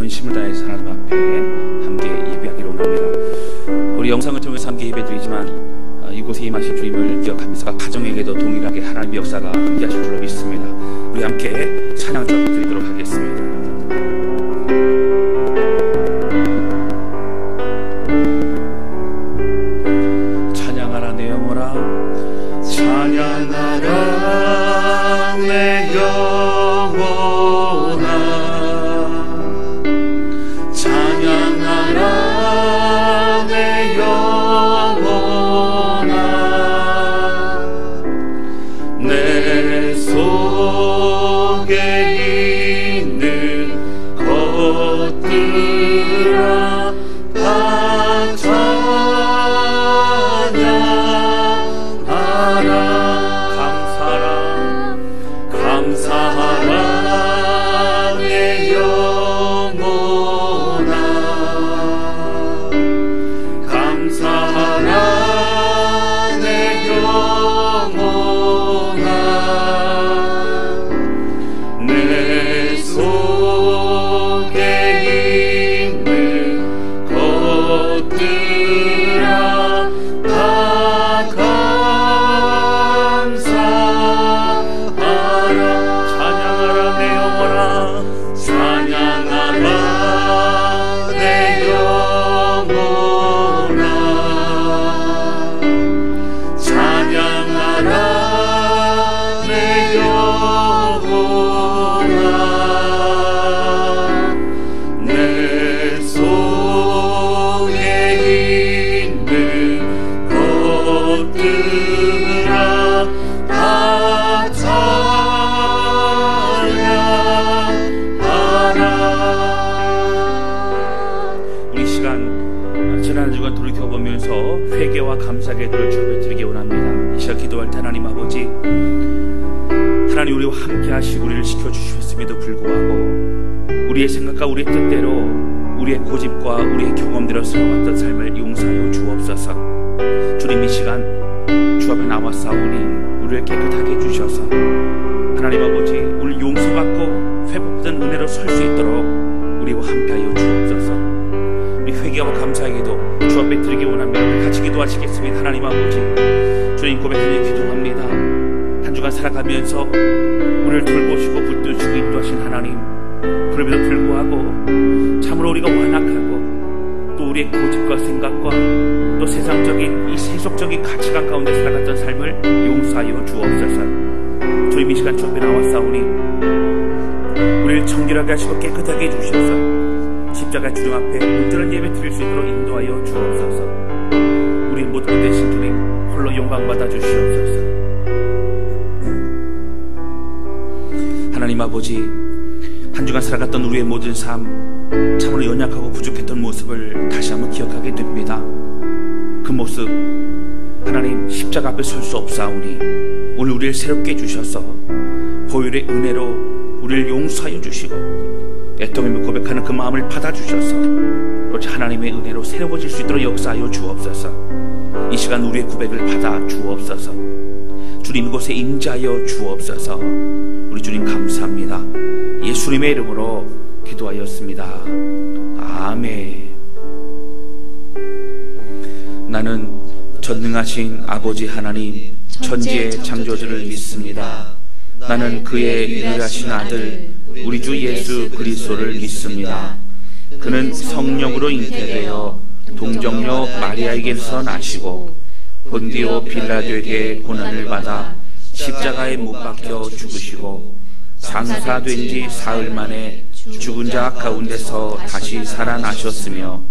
전심을 다해서 하나님 앞에 함께 예배하기로 합니다. 우리 영상을 통해서 함께 예배드리지만 이곳에 임하신 주님을 기억하면서 가정에게도 동일하게 하나님의 역사가 함께 하실 줄로 믿습니다. 우리 함께 찬양 드리도록 하겠습니다. 찬양하라 내 영혼아, 찬양하라 내 영혼아, 찬양하라 내 영혼아, 내 속에 있는 것들아 다 찬양하라. 감사하라 내 영혼아, 감사하라 내 영혼아, 내 속에 있는 것들아 다 감사하라. 찬양하라 내 영혼아, 찬양하라 내 영혼아, 찬양하라 내 영혼아, 내 속에 있는 것들아 다 찬양하라. 우리 시간 지난 한 주간 돌이켜보면서 회개와 감사 기도를 주님께 드리기 원합니다. 이 시간 기도할 때 하나님 아버지, 하나님 우리와 함께 하시고 우리를 지켜주셨음에도 불구하고 우리의 생각과 우리의 뜻대로 우리의 고집과 우리의 경험대로 살아왔던 삶을 용서하여 주옵소서. 주님 이 시간 주 앞에 나와 싸우니 우리를 깨끗하게 해주셔서 하나님 아버지 우리 용서받고 회복된 은혜로 설 수 있도록 우리와 함께하여 주옵소서. 우리 회개와 감사하기도 주 앞에 드리기 원합니다. 우리 같이 기도하시겠습니다. 하나님 아버지, 주님 고백하며 기도합니다. 한 주간 살아가면서 우리를 돌보시고 붙드시고 인도하신 하나님, 그럼에도 불구하고 참으로 우리가 완악하고 또 우리의 고집과 생각과 또 세상적인 이 세속적인 가치관 가운데 살아갔던 삶을 용서하여 주옵소서. 주님 이 시간 주 앞에 나왔사오니 우리를 정결하게 하시고 깨끗하게 해주셔서 십자가 주님 앞에 온전한 예배 드릴 수 있도록 인도하여 주옵소서. 우리 모든 것 대신 주님 홀로 영광 받아 주시옵소서. 하나님 아버지, 한 주간 살아갔던 우리의 모든 삶, 참으로 연약하고 부족했던 모습을 다시 한번 기억하게 됩니다. 그 모습 하나님 십자가 앞에 설 수 없사오니 오늘 우리를 새롭게 해주셔서 보혈의 은혜로 우리를 용서하여 주시고 애통하며 고백하는 그 마음을 받아주셔서 오직 하나님의 은혜로 새로워질 수 있도록 역사하여 주옵소서. 이 시간 우리의 고백을 받아 주옵소서. 주님 이곳에 임재하여 주옵소서. 우리 주님 감사합니다. 예수님의 이름으로 기도하였습니다. 아멘. 나는 전능하신 아버지 하나님 천지의 창조주를 믿습니다. 나는 그의 유일하신 아들 우리 주 예수 그리스도를 믿습니다. 그는 성령으로 잉태되어 동정녀 마리아에게서 나시고 본디오 빌라도에게 고난을 받아 십자가에 못 박혀 죽으시고 장사된 지 사흘 만에 죽은 자 가운데서 다시 살아나셨으며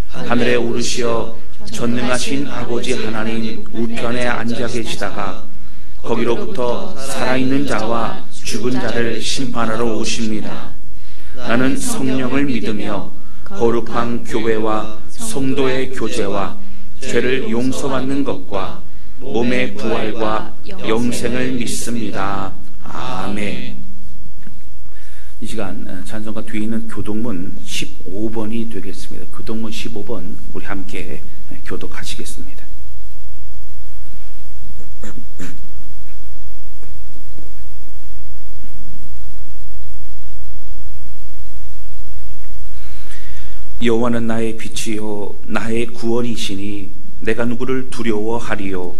하늘에 오르시어 전능하신 아버지 하나님 우편에 앉아 계시다가 거기로부터 살아있는 자와 죽은 자를 심판하러 오십니다. 나는 성령을 믿으며 거룩한 교회와 성도의 교제와 죄를 용서받는 것과 몸의 부활과 영생을 믿습니다. 아멘. 이 시간 찬송가 뒤에 있는 교독문 15번이 되겠습니다. 교독문 15번 우리 함께 교독하시겠습니다. 여호와는 나의 빛이요 나의 구원이시니 내가 누구를 두려워하리요.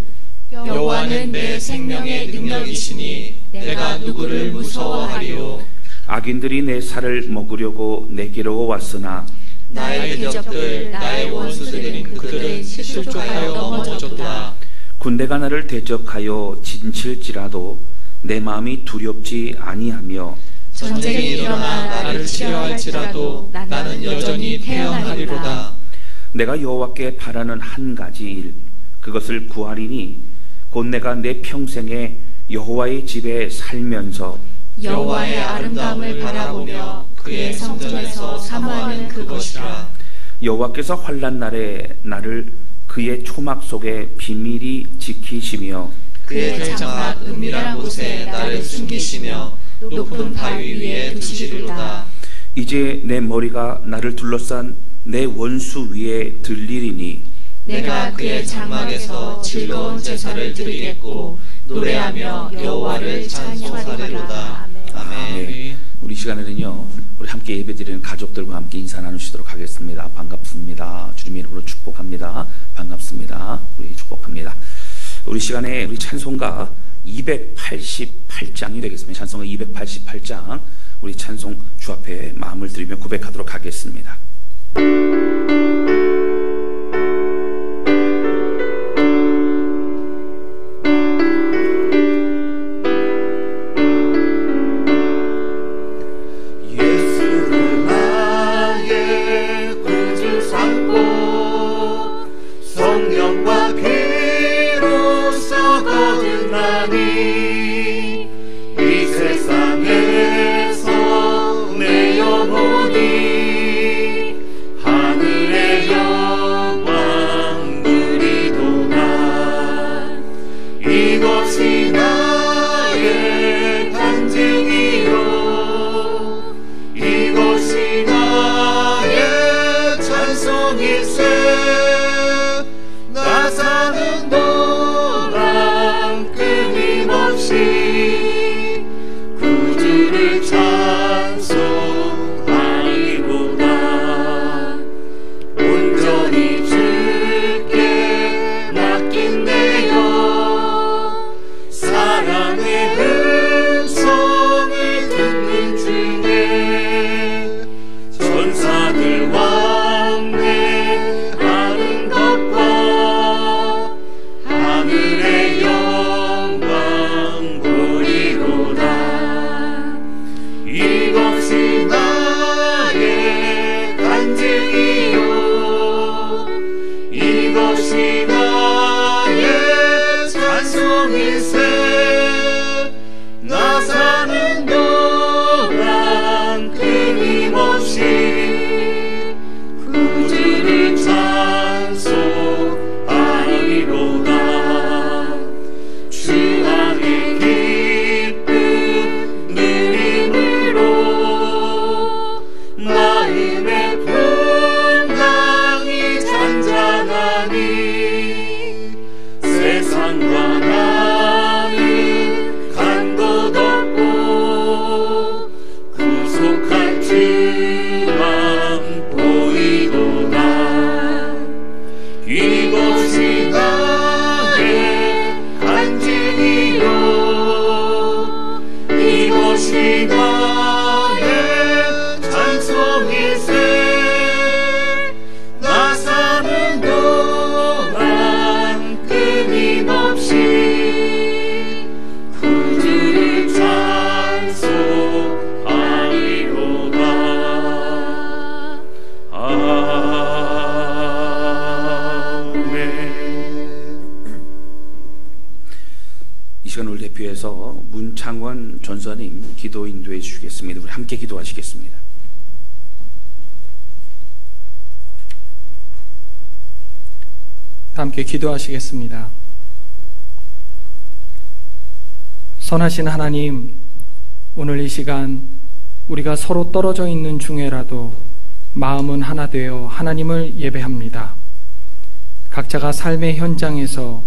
여호와는 내 생명의 능력이시니 내가 누구를 무서워하리요. 악인들이 내 살을 먹으려고 내게로 왔으나 나의 대적들 나의 원수들인 그들은 실족하여 넘어졌도다. 군대가 나를 대적하여 진칠지라도 내 마음이 두렵지 아니하며 전쟁이 일어나 나를 치려할지라도 나는 여전히 태어나리로다. 내가 여호와께 바라는 한 가지 일 그것을 구하리니 곧 내가 내 평생에 여호와의 집에 살면서 여호와의 아름다움을 바라보며 그의 성전에서 사모하는 그것이라. 여호와께서 환난 날에 나를 그의 초막 속에 비밀히 지키시며 그의 장막 은밀한 곳에 나를 숨기시며 높은 바위 위에 두시리로다. 이제 내 머리가 나를 둘러싼 내 원수 위에 들리리니 내가 그의 장막에서 즐거운 제사를 드리겠고 노래하며 여호와를 찬송하리로다. 아멘. 우리 시간에는요 우리 함께 예배드리는 가족들과 함께 인사 나누시도록 하겠습니다. 반갑습니다. 주님의 이름으로 축복합니다. 반갑습니다. 우리 축복합니다. 우리 시간에 우리 찬송가 288장이 되겠습니다. 찬송가 288장 우리 찬송 주 앞에 마음을 드리며 고백하도록 하겠습니다. 대표해서 문창원 전사님 기도 인도해 주시겠습니다. 우리 함께 기도하시겠습니다. 함께 기도하시겠습니다. 선하신 하나님, 오늘 이 시간 우리가 서로 떨어져 있는 중에라도 마음은 하나 되어 하나님을 예배합니다. 각자가 삶의 현장에서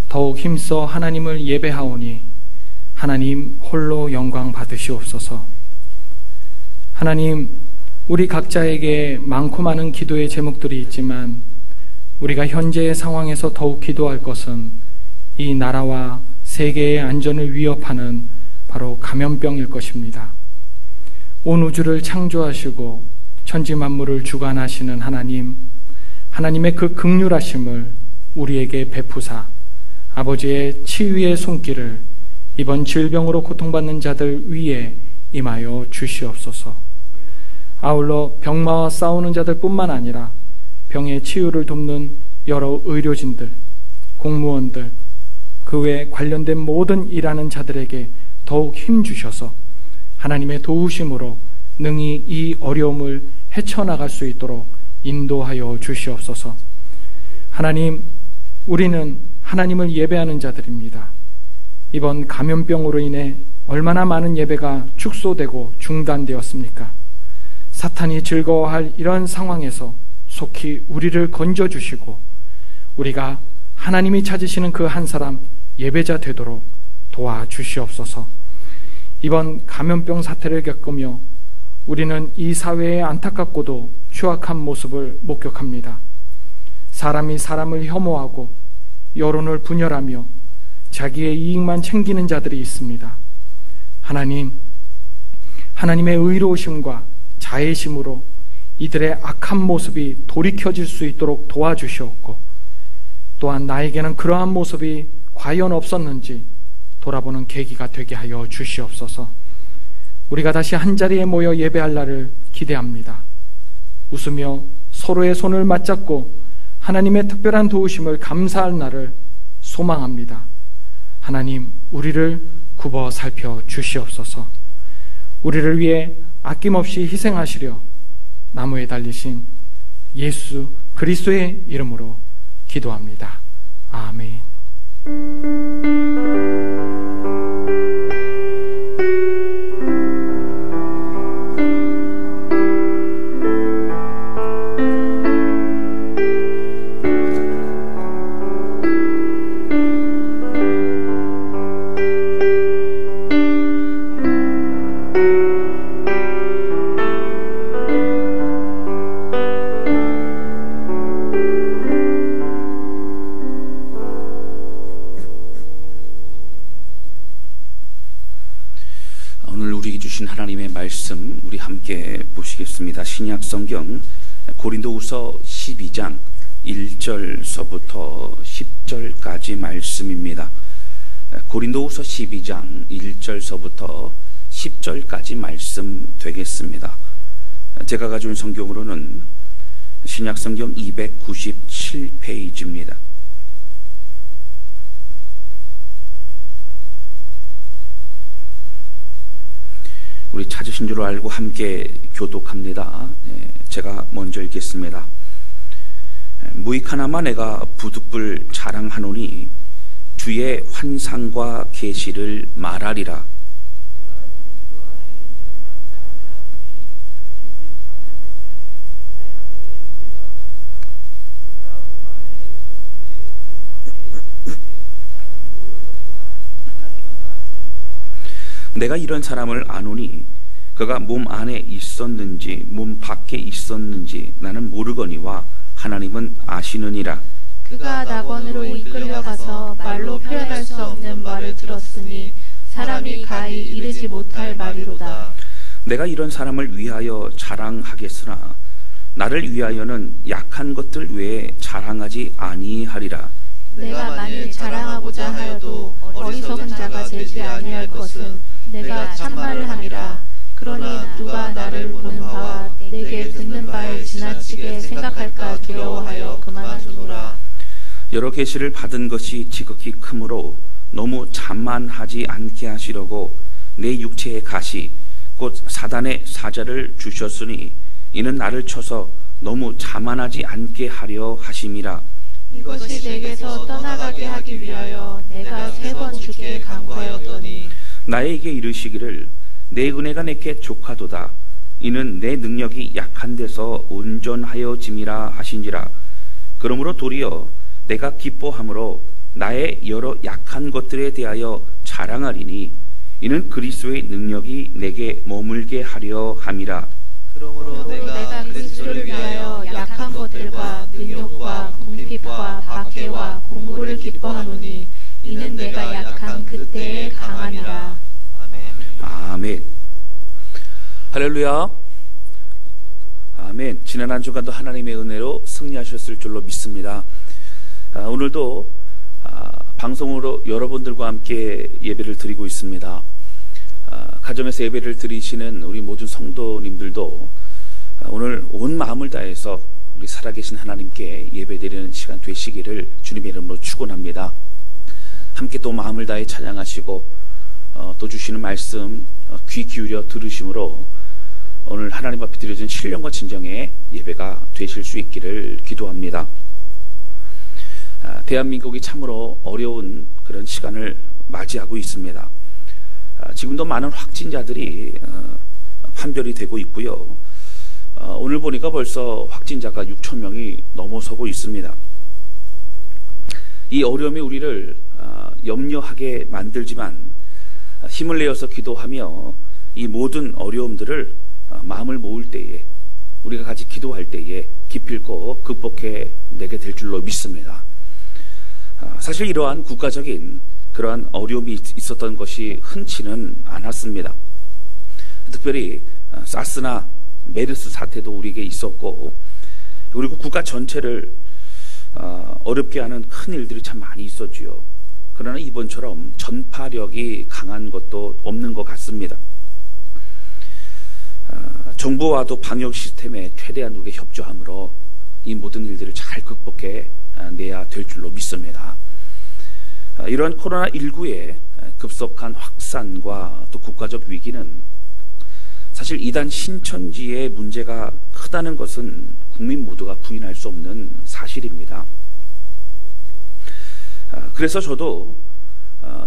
더욱 힘써 하나님을 예배하오니 하나님 홀로 영광 받으시옵소서. 하나님, 우리 각자에게 많고 많은 기도의 제목들이 있지만 우리가 현재의 상황에서 더욱 기도할 것은 이 나라와 세계의 안전을 위협하는 바로 감염병일 것입니다. 온 우주를 창조하시고 천지 만물을 주관하시는 하나님, 하나님의 그 긍휼하심을 우리에게 베푸사 아버지의 치유의 손길을 이번 질병으로 고통받는 자들 위에 임하여 주시옵소서. 아울러 병마와 싸우는 자들뿐만 아니라 병의 치유를 돕는 여러 의료진들, 공무원들, 그 외 관련된 모든 일하는 자들에게 더욱 힘 주셔서 하나님의 도우심으로 능히 이 어려움을 헤쳐나갈 수 있도록 인도하여 주시옵소서. 하나님, 우리는 하나님을 예배하는 자들입니다. 이번 감염병으로 인해 얼마나 많은 예배가 축소되고 중단되었습니까? 사탄이 즐거워할 이런 상황에서 속히 우리를 건져주시고 우리가 하나님이 찾으시는 그 한 사람 예배자 되도록 도와주시옵소서. 이번 감염병 사태를 겪으며 우리는 이 사회의 안타깝고도 추악한 모습을 목격합니다. 사람이 사람을 혐오하고 여론을 분열하며 자기의 이익만 챙기는 자들이 있습니다. 하나님, 하나님의 의로우심과 자애심으로 이들의 악한 모습이 돌이켜질 수 있도록 도와주시옵고, 또한 나에게는 그러한 모습이 과연 없었는지 돌아보는 계기가 되게 하여 주시옵소서. 우리가 다시 한자리에 모여 예배할 날을 기대합니다. 웃으며 서로의 손을 맞잡고 하나님의 특별한 도우심을 감사할 날을 소망합니다. 하나님, 우리를 굽어 살펴 주시옵소서. 우리를 위해 아낌없이 희생하시려 나무에 달리신 예수 그리스도의 이름으로 기도합니다. 아멘. 하나님의 말씀 우리 함께 보시겠습니다. 신약 성경 고린도후서 12장 1절서부터 10절까지 말씀입니다. 고린도후서 12장 1절서부터 10절까지 말씀 되겠습니다. 제가 가져온 성경으로는 신약 성경 297페이지입니다. 우리 찾으신 줄 알고 함께 교독합니다. 제가 먼저 읽겠습니다. 무익하나마 내가 부득불 자랑하노니 주의 환상과 계시를 말하리라. 내가 이런 사람을 아노니 그가 몸 안에 있었는지 몸 밖에 있었는지 나는 모르거니와 하나님은 아시느니라. 그가 낙원으로 이끌려가서 말로 표현할 수 없는 말을 들었으니 사람이 가히 이르지 못할 말이로다. 내가 이런 사람을 위하여 자랑하겠으나 나를 위하여는 약한 것들 외에 자랑하지 아니하리라. 내가 만일 자랑하고자 하여도 어리석은 자가 되지 아니할 것은 내가 참말을 함이라. 그러니 누가 나를 보는 바와 내게 듣는 바에 지나치게 생각할까 두려워하여 그만두노라. 여러 계시를 받은 것이 지극히 크므로 너무 자만하지 않게 하시려고 내 육체의 가시 곧 사단의 사자를 주셨으니 이는 나를 쳐서 너무 자만하지 않게 하려 하심이라. 이것이 내게서 떠나가게 하기 위하여 내가 3번 주께 간구하였더니 나에게 이르시기를 내 은혜가 내게 족하도다. 이는 내 능력이 약한 데서 온전하여짐이라 하신지라. 그러므로 도리어 내가 기뻐함으로 나의 여러 약한 것들에 대하여 자랑하리니 이는 그리스도의 능력이 내게 머물게 하려 함이라. 그러므로 그리스도를 위하여 약한 것들과 능욕과 궁핍과 박해와 공고를 기뻐하노니 이는 내가 약한 그때에 강하니라. 아멘. 할렐루야. 아멘. 지난 한 주간도 하나님의 은혜로 승리하셨을 줄로 믿습니다. 오늘도 방송으로 여러분들과 함께 예배를 드리고 있습니다. 가정에서 예배를 드리시는 우리 모든 성도님들도 오늘 온 마음을 다해서 우리 살아계신 하나님께 예배드리는 시간 되시기를 주님의 이름으로 축원합니다. 함께 또 마음을 다해 찬양하시고 또 주시는 말씀 귀 기울여 들으심으로 오늘 하나님 앞에 드려진 신령과 진정의 예배가 되실 수 있기를 기도합니다. 대한민국이 참으로 어려운 그런 시간을 맞이하고 있습니다. 지금도 많은 확진자들이 판별이 되고 있고요. 오늘 보니까 벌써 확진자가 6,000명이 넘어서고 있습니다. 이 어려움이 우리를 염려하게 만들지만 힘을 내어서 기도하며 이 모든 어려움들을 마음을 모을 때에 우리가 같이 기도할 때에 기필코 극복해 내게 될 줄로 믿습니다. 사실 이러한 국가적인 그러한 어려움이 있었던 것이 흔치는 않았습니다. 특별히 사스나 메르스 사태도 우리에게 있었고 그리고 국가 전체를 어렵게 하는 큰 일들이 참 많이 있었지요. 그러나 이번처럼 전파력이 강한 것도 없는 것 같습니다. 정부와도 방역 시스템에 최대한 우리가 협조함으로 이 모든 일들을 잘 극복해 내야 될 줄로 믿습니다. 이러한 코로나19의 급속한 확산과 또 국가적 위기는 사실 이단 신천지의 문제가 크다는 것은 국민 모두가 부인할 수 없는 사실입니다. 그래서 저도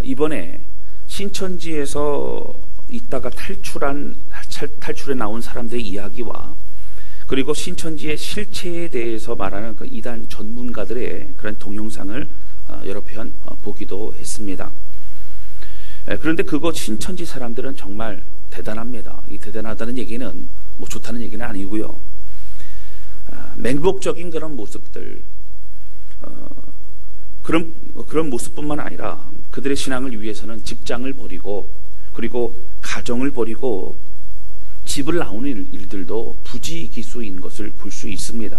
이번에 신천지에서 있다가 탈출해 나온 사람들의 이야기와 그리고 신천지의 실체에 대해서 말하는 그 이단 전문가들의 그런 동영상을 여러 편 보기도 했습니다. 그런데 그거 신천지 사람들은 정말 대단합니다. 이 대단하다는 얘기는 뭐 좋다는 얘기는 아니고요. 맹목적인 그런 모습들, 그런 모습뿐만 아니라 그들의 신앙을 위해서는 직장을 버리고 그리고 가정을 버리고 집을 나오는 일들도 부지기수인 것을 볼 수 있습니다.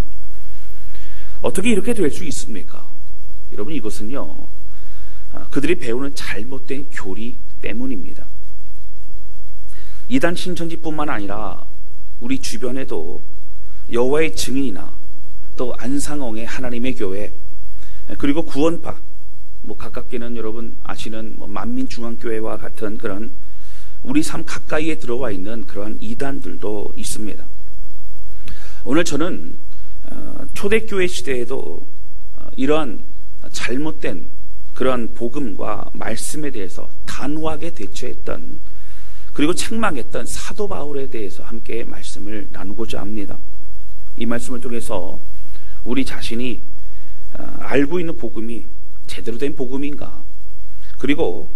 어떻게 이렇게 될 수 있습니까? 여러분, 이것은요, 그들이 배우는 잘못된 교리 때문입니다. 이단 신천지뿐만 아니라 우리 주변에도 여호와의 증인이나 또 안상홍의 하나님의 교회 그리고 구원파, 뭐 가깝게는 여러분 아시는 만민중앙교회와 같은 그런 우리 삶 가까이에 들어와 있는 그러한 이단들도 있습니다. 오늘 저는 초대교회 시대에도 이러한 잘못된 그러한 복음과 말씀에 대해서 단호하게 대처했던 그리고 책망했던 사도 바울에 대해서 함께 말씀을 나누고자 합니다. 이 말씀을 통해서 우리 자신이 알고 있는 복음이 제대로 된 복음인가, 그리고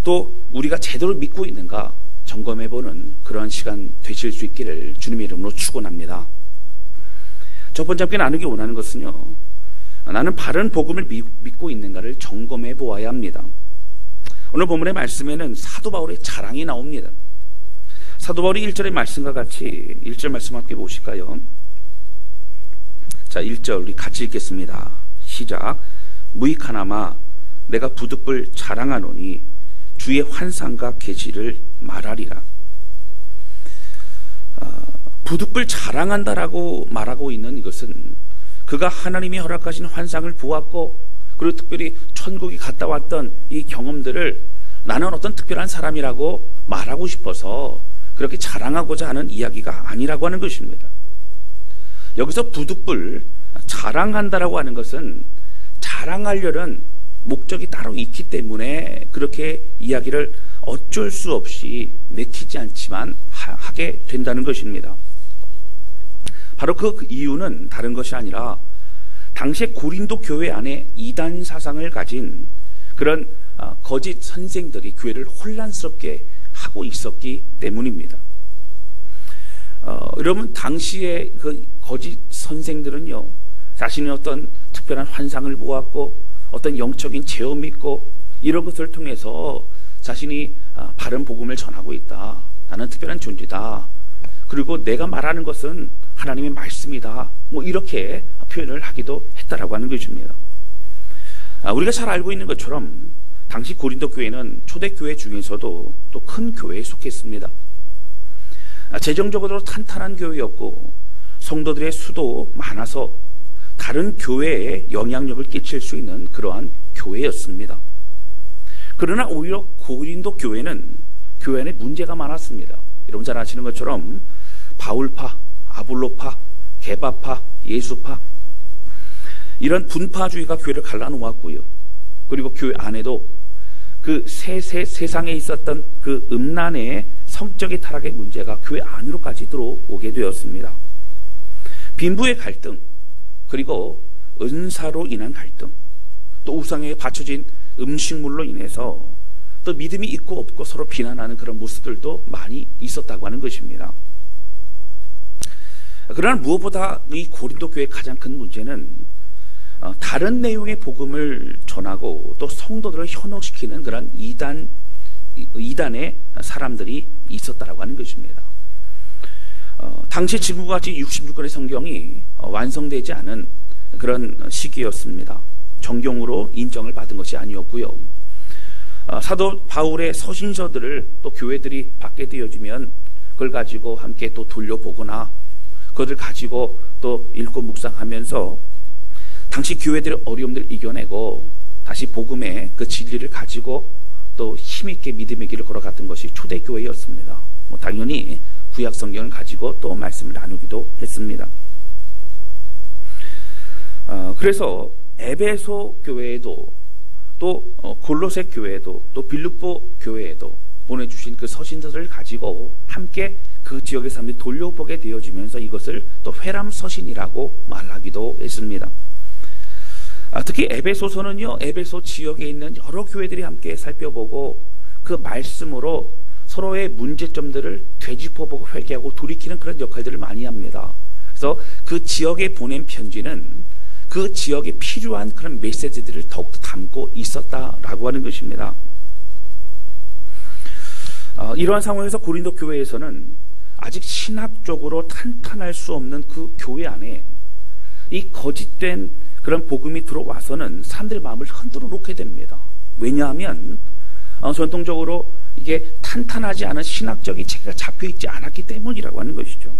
또 우리가 제대로 믿고 있는가 점검해보는 그러한 시간 되실 수 있기를 주님의 이름으로 축원합니다. 첫 번째 함께 나누기 원하는 것은요, 나는 바른 복음을 믿고 있는가를 점검해 보아야 합니다. 오늘 본문의 말씀에는 사도 바울의 자랑이 나옵니다. 사도 바울이 1절의 말씀과 같이 1절 말씀 함께 보실까요? 자, 1절 우리 같이 읽겠습니다. 시작. 무익하나마 내가 부득불 자랑하노니 주의 환상과 계시를 말하리라. 부득불 자랑한다라고 말하고 있는 이것은 그가 하나님이 허락하신 환상을 보았고 그리고 특별히 천국에 갔다 왔던 이 경험들을 나는 어떤 특별한 사람이라고 말하고 싶어서 그렇게 자랑하고자 하는 이야기가 아니라고 하는 것입니다. 여기서 부득불 자랑한다라고 하는 것은 자랑하려는 목적이 따로 있기 때문에 그렇게 이야기를 어쩔 수 없이 내키지 않지만 하게 된다는 것입니다. 바로 그 이유는 다른 것이 아니라 당시에 고린도 교회 안에 이단 사상을 가진 그런 거짓 선생들이 교회를 혼란스럽게 하고 있었기 때문입니다. 여러분 당시에 그 거짓 선생들은요, 자신의 어떤 특별한 환상을 보았고 어떤 영적인 체험이 있고 이런 것을 통해서 자신이 바른 복음을 전하고 있다. 나는 특별한 존재다. 그리고 내가 말하는 것은 하나님의 말씀이다. 뭐 이렇게 표현을 하기도 했다라고 하는 것입니다. 우리가 잘 알고 있는 것처럼 당시 고린도 교회는 초대교회 중에서도 또 큰 교회에 속했습니다. 재정적으로 탄탄한 교회였고 성도들의 수도 많아서 다른 교회에 영향력을 끼칠 수 있는 그러한 교회였습니다. 그러나 오히려 고린도 교회는 교회 안에 문제가 많았습니다. 여러분 잘 아시는 것처럼 바울파, 아볼로파, 게바파, 예수파 이런 분파주의가 교회를 갈라놓았고요. 그리고 교회 안에도 그 세상에 있었던 그 음란의 성적인 타락의 문제가 교회 안으로까지 들어오게 되었습니다. 빈부의 갈등, 그리고 은사로 인한 갈등, 또 우상에 바쳐진 음식물로 인해서 또 믿음이 있고 없고 서로 비난하는 그런 모습들도 많이 있었다고 하는 것입니다. 그러나 무엇보다 이 고린도 교회의 가장 큰 문제는 다른 내용의 복음을 전하고 또 성도들을 현혹시키는 그런 이단의 사람들이 있었다라고 하는 것입니다. 당시 지금과 같이 66권의 성경이 완성되지 않은 그런 시기였습니다. 정경으로 인정을 받은 것이 아니었고요. 사도 바울의 서신서들을 또 교회들이 받게 되어지면 그걸 가지고 함께 또 돌려보거나 그것을 가지고 또 읽고 묵상하면서 당시 교회들의 어려움들을 이겨내고 다시 복음의 그 진리를 가지고 또 힘있게 믿음의 길을 걸어갔던 것이 초대교회였습니다. 당연히 구약 성경을 가지고 또 말씀을 나누기도 했습니다. 그래서 에베소 교회에도 또 골로새 교회에도 또 빌립보 교회에도 보내주신 그 서신들을 가지고 함께 그 지역의 사람들이 돌려보게 되어지면서 이것을 또 회람 서신이라고 말하기도 했습니다. 특히 에베소서는요, 에베소 지역에 있는 여러 교회들이 함께 살펴보고 그 말씀으로 서로의 문제점들을 되짚어보고 회개하고 돌이키는 그런 역할들을 많이 합니다. 그래서 그 지역에 보낸 편지는 그 지역에 필요한 그런 메시지들을 더욱더 담고 있었다라고 하는 것입니다. 이러한 상황에서 고린도 교회에서는 아직 신학적으로 탄탄할 수 없는 그 교회 안에 이 거짓된 그런 복음이 들어와서는 사람들의 마음을 흔들어 놓게 됩니다. 왜냐하면 전통적으로 이게 탄탄하지 않은 신학적인 체계가 잡혀있지 않았기 때문이라고 하는 것이죠.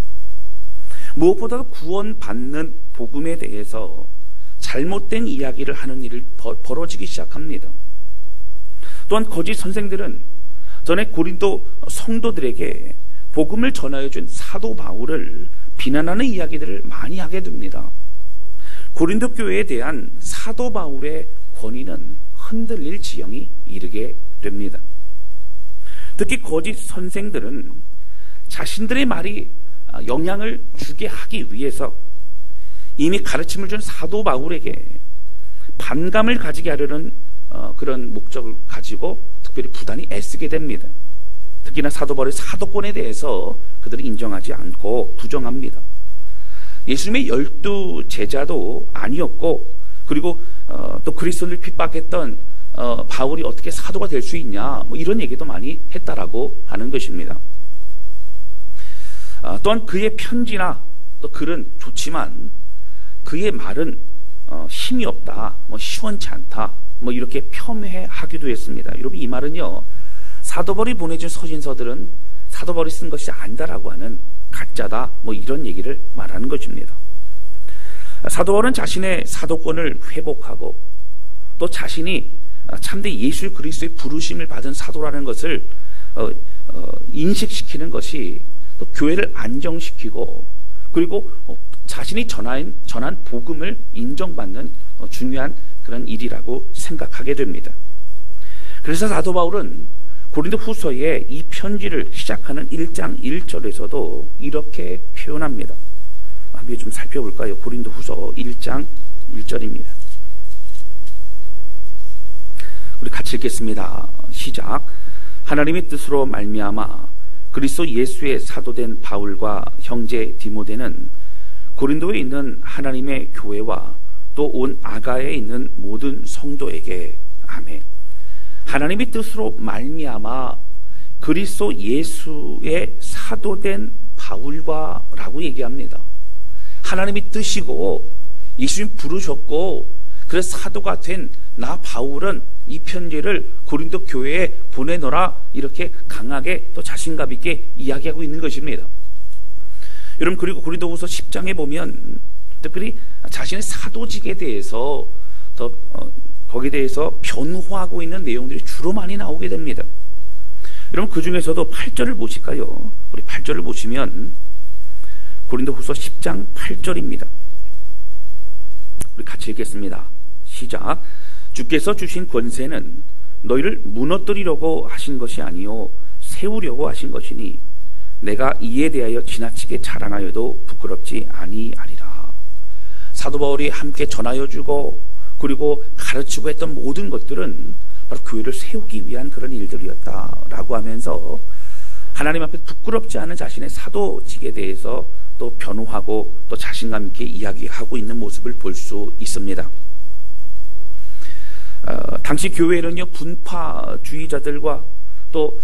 무엇보다도 구원받는 복음에 대해서 잘못된 이야기를 하는 일이 벌어지기 시작합니다. 또한 거짓 선생들은 전에 고린도 성도들에게 복음을 전하여준 사도 바울을 비난하는 이야기들을 많이 하게 됩니다. 고린도 교회에 대한 사도 바울의 권위는 흔들릴 지경이 이르게 됩니다. 특히 거짓 선생들은 자신들의 말이 영향을 주게 하기 위해서 이미 가르침을 준 사도 바울에게 반감을 가지게 하려는 그런 목적을 가지고 특별히 부단히 애쓰게 됩니다. 특히나 사도 바울의 사도권에 대해서 그들은 인정하지 않고 부정합니다. 예수님의 12 제자도 아니었고, 그리고 또 그리스도를 핍박했던 바울이 어떻게 사도가 될 수 있냐, 뭐 이런 얘기도 많이 했다라고 하는 것입니다. 또한 그의 편지나 또 글은 좋지만 그의 말은 힘이 없다, 뭐 시원치 않다, 뭐 이렇게 폄훼하기도 했습니다. 여러분, 이 말은요, 사도 바울이 보내준 서신서들은 사도 바울이 쓴 것이 아니다라고 하는 가짜다, 뭐 이런 얘기를 말하는 것입니다. 사도 바울은 자신의 사도권을 회복하고 또 자신이 참된 예수 그리스도의 부르심을 받은 사도라는 것을 인식시키는 것이 또 교회를 안정시키고, 그리고 자신이 전한 복음을 인정받는 중요한 그런 일이라고 생각하게 됩니다. 그래서 사도 바울은 고린도 후서에 이 편지를 시작하는 1장 1절에서도 이렇게 표현합니다. 한번 좀 살펴볼까요? 고린도 후서 1장 1절입니다. 우리 같이 읽겠습니다. 시작. 하나님의 뜻으로 말미암아 그리스도 예수의 사도된 바울과 형제 디모데는 고린도에 있는 하나님의 교회와 또 온 아가에 있는 모든 성도에게 아멘. 하나님의 뜻으로 말미암아 그리스도 예수의 사도된 바울과라고 얘기합니다. 하나님의 뜻이고 예수님 부르셨고 그래서 사도가 된 나 바울은 이 편지를 고린도 교회에 보내노라 이렇게 강하게 또 자신감 있게 이야기하고 있는 것입니다. 여러분 그리고 고린도후서 10장에 보면 특별히 자신의 사도직에 대해서 거기에 대해서 변호하고 있는 내용들이 주로 많이 나오게 됩니다. 여러분 그 중에서도 8절을 보실까요? 우리 8절을 보시면 고린도후서 10장 8절입니다. 우리 같이 읽겠습니다. 시작. 주께서 주신 권세는 너희를 무너뜨리려고 하신 것이 아니요 세우려고 하신 것이니 내가 이에 대하여 지나치게 자랑하여도 부끄럽지 아니하리라. 사도 바울이 함께 전하여주고 그리고 가르치고 했던 모든 것들은 바로 교회를 세우기 위한 그런 일들이었다라고 하면서 하나님 앞에 부끄럽지 않은 자신의 사도직에 대해서 또 변호하고 또 자신감 있게 이야기하고 있는 모습을 볼 수 있습니다. 당시 교회에는요 분파주의자들과 또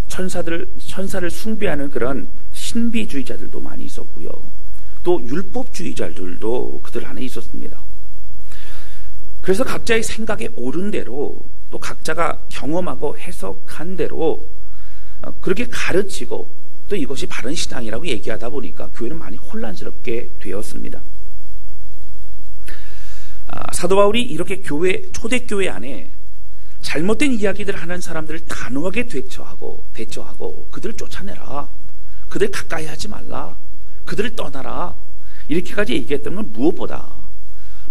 천사를 숭배하는 그런 신비주의자들도 많이 있었고요. 또 율법주의자들도 그들 안에 있었습니다. 그래서 각자의 생각에 옳은 대로 또 각자가 경험하고 해석한 대로 그렇게 가르치고 또 이것이 바른 신앙이라고 얘기하다 보니까 교회는 많이 혼란스럽게 되었습니다. 사도 바울이 이렇게 초대교회 안에 잘못된 이야기들을 하는 사람들을 단호하게 대처하고 그들을 쫓아내라, 그들 가까이 하지 말라, 그들을 떠나라 이렇게까지 얘기했던 건 무엇보다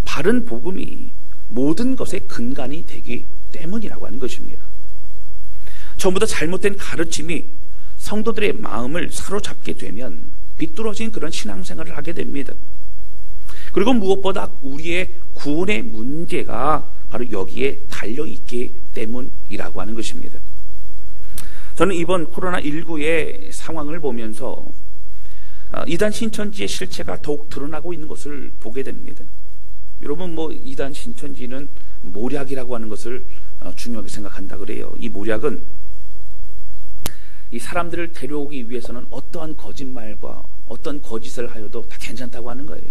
바른 복음이 모든 것의 근간이 되기 때문이라고 하는 것입니다. 처음부터 잘못된 가르침이 성도들의 마음을 사로잡게 되면 비뚤어진 그런 신앙생활을 하게 됩니다. 그리고 무엇보다 우리의 구원의 문제가 바로 여기에 달려있기 때문이라고 하는 것입니다. 저는 이번 코로나19의 상황을 보면서 이단 신천지의 실체가 더욱 드러나고 있는 것을 보게 됩니다. 여러분 이단 신천지는 모략이라고 하는 것을 중요하게 생각한다 그래요. 이 모략은 이 사람들을 데려오기 위해서는 어떠한 거짓말과 어떤 거짓을 하여도 다 괜찮다고 하는 거예요.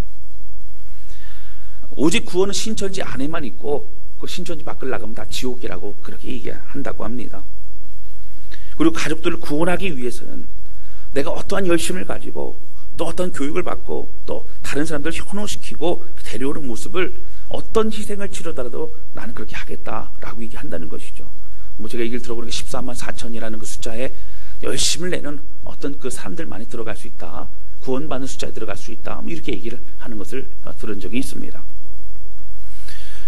오직 구원은 신천지 안에만 있고 그 신천지 밖을 나가면 다 지옥이라고 그렇게 얘기한다고 합니다. 그리고 가족들을 구원하기 위해서는 내가 어떠한 열심을 가지고 또 어떤 교육을 받고 또 다른 사람들을 현혹시키고 데려오는 모습을 어떤 희생을 치르더라도 나는 그렇게 하겠다라고 얘기한다는 것이죠. 제가 얘기를 들어보니까 14만 4천이라는 그 숫자에 열심을 내는 어떤 그 사람들만이 들어갈 수 있다, 구원받는 숫자에 들어갈 수 있다, 이렇게 얘기를 하는 것을 들은 적이 있습니다.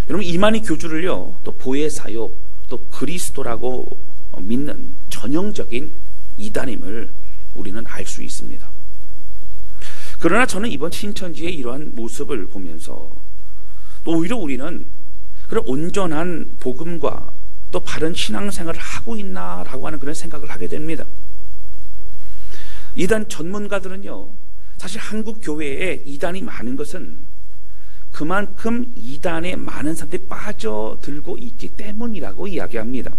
여러분 이만희 교주를요 또 보혜사요 또 그리스도라고 믿는 전형적인 이단임을 우리는 알 수 있습니다. 그러나 저는 이번 신천지의 이러한 모습을 보면서 또 오히려 우리는 그런 온전한 복음과 또 바른 신앙생활을 하고 있나라고 하는 그런 생각을 하게 됩니다. 이단 전문가들은요 사실 한국 교회에 이단이 많은 것은 그만큼 이단에 많은 사람들이 빠져들고 있기 때문이라고 이야기합니다.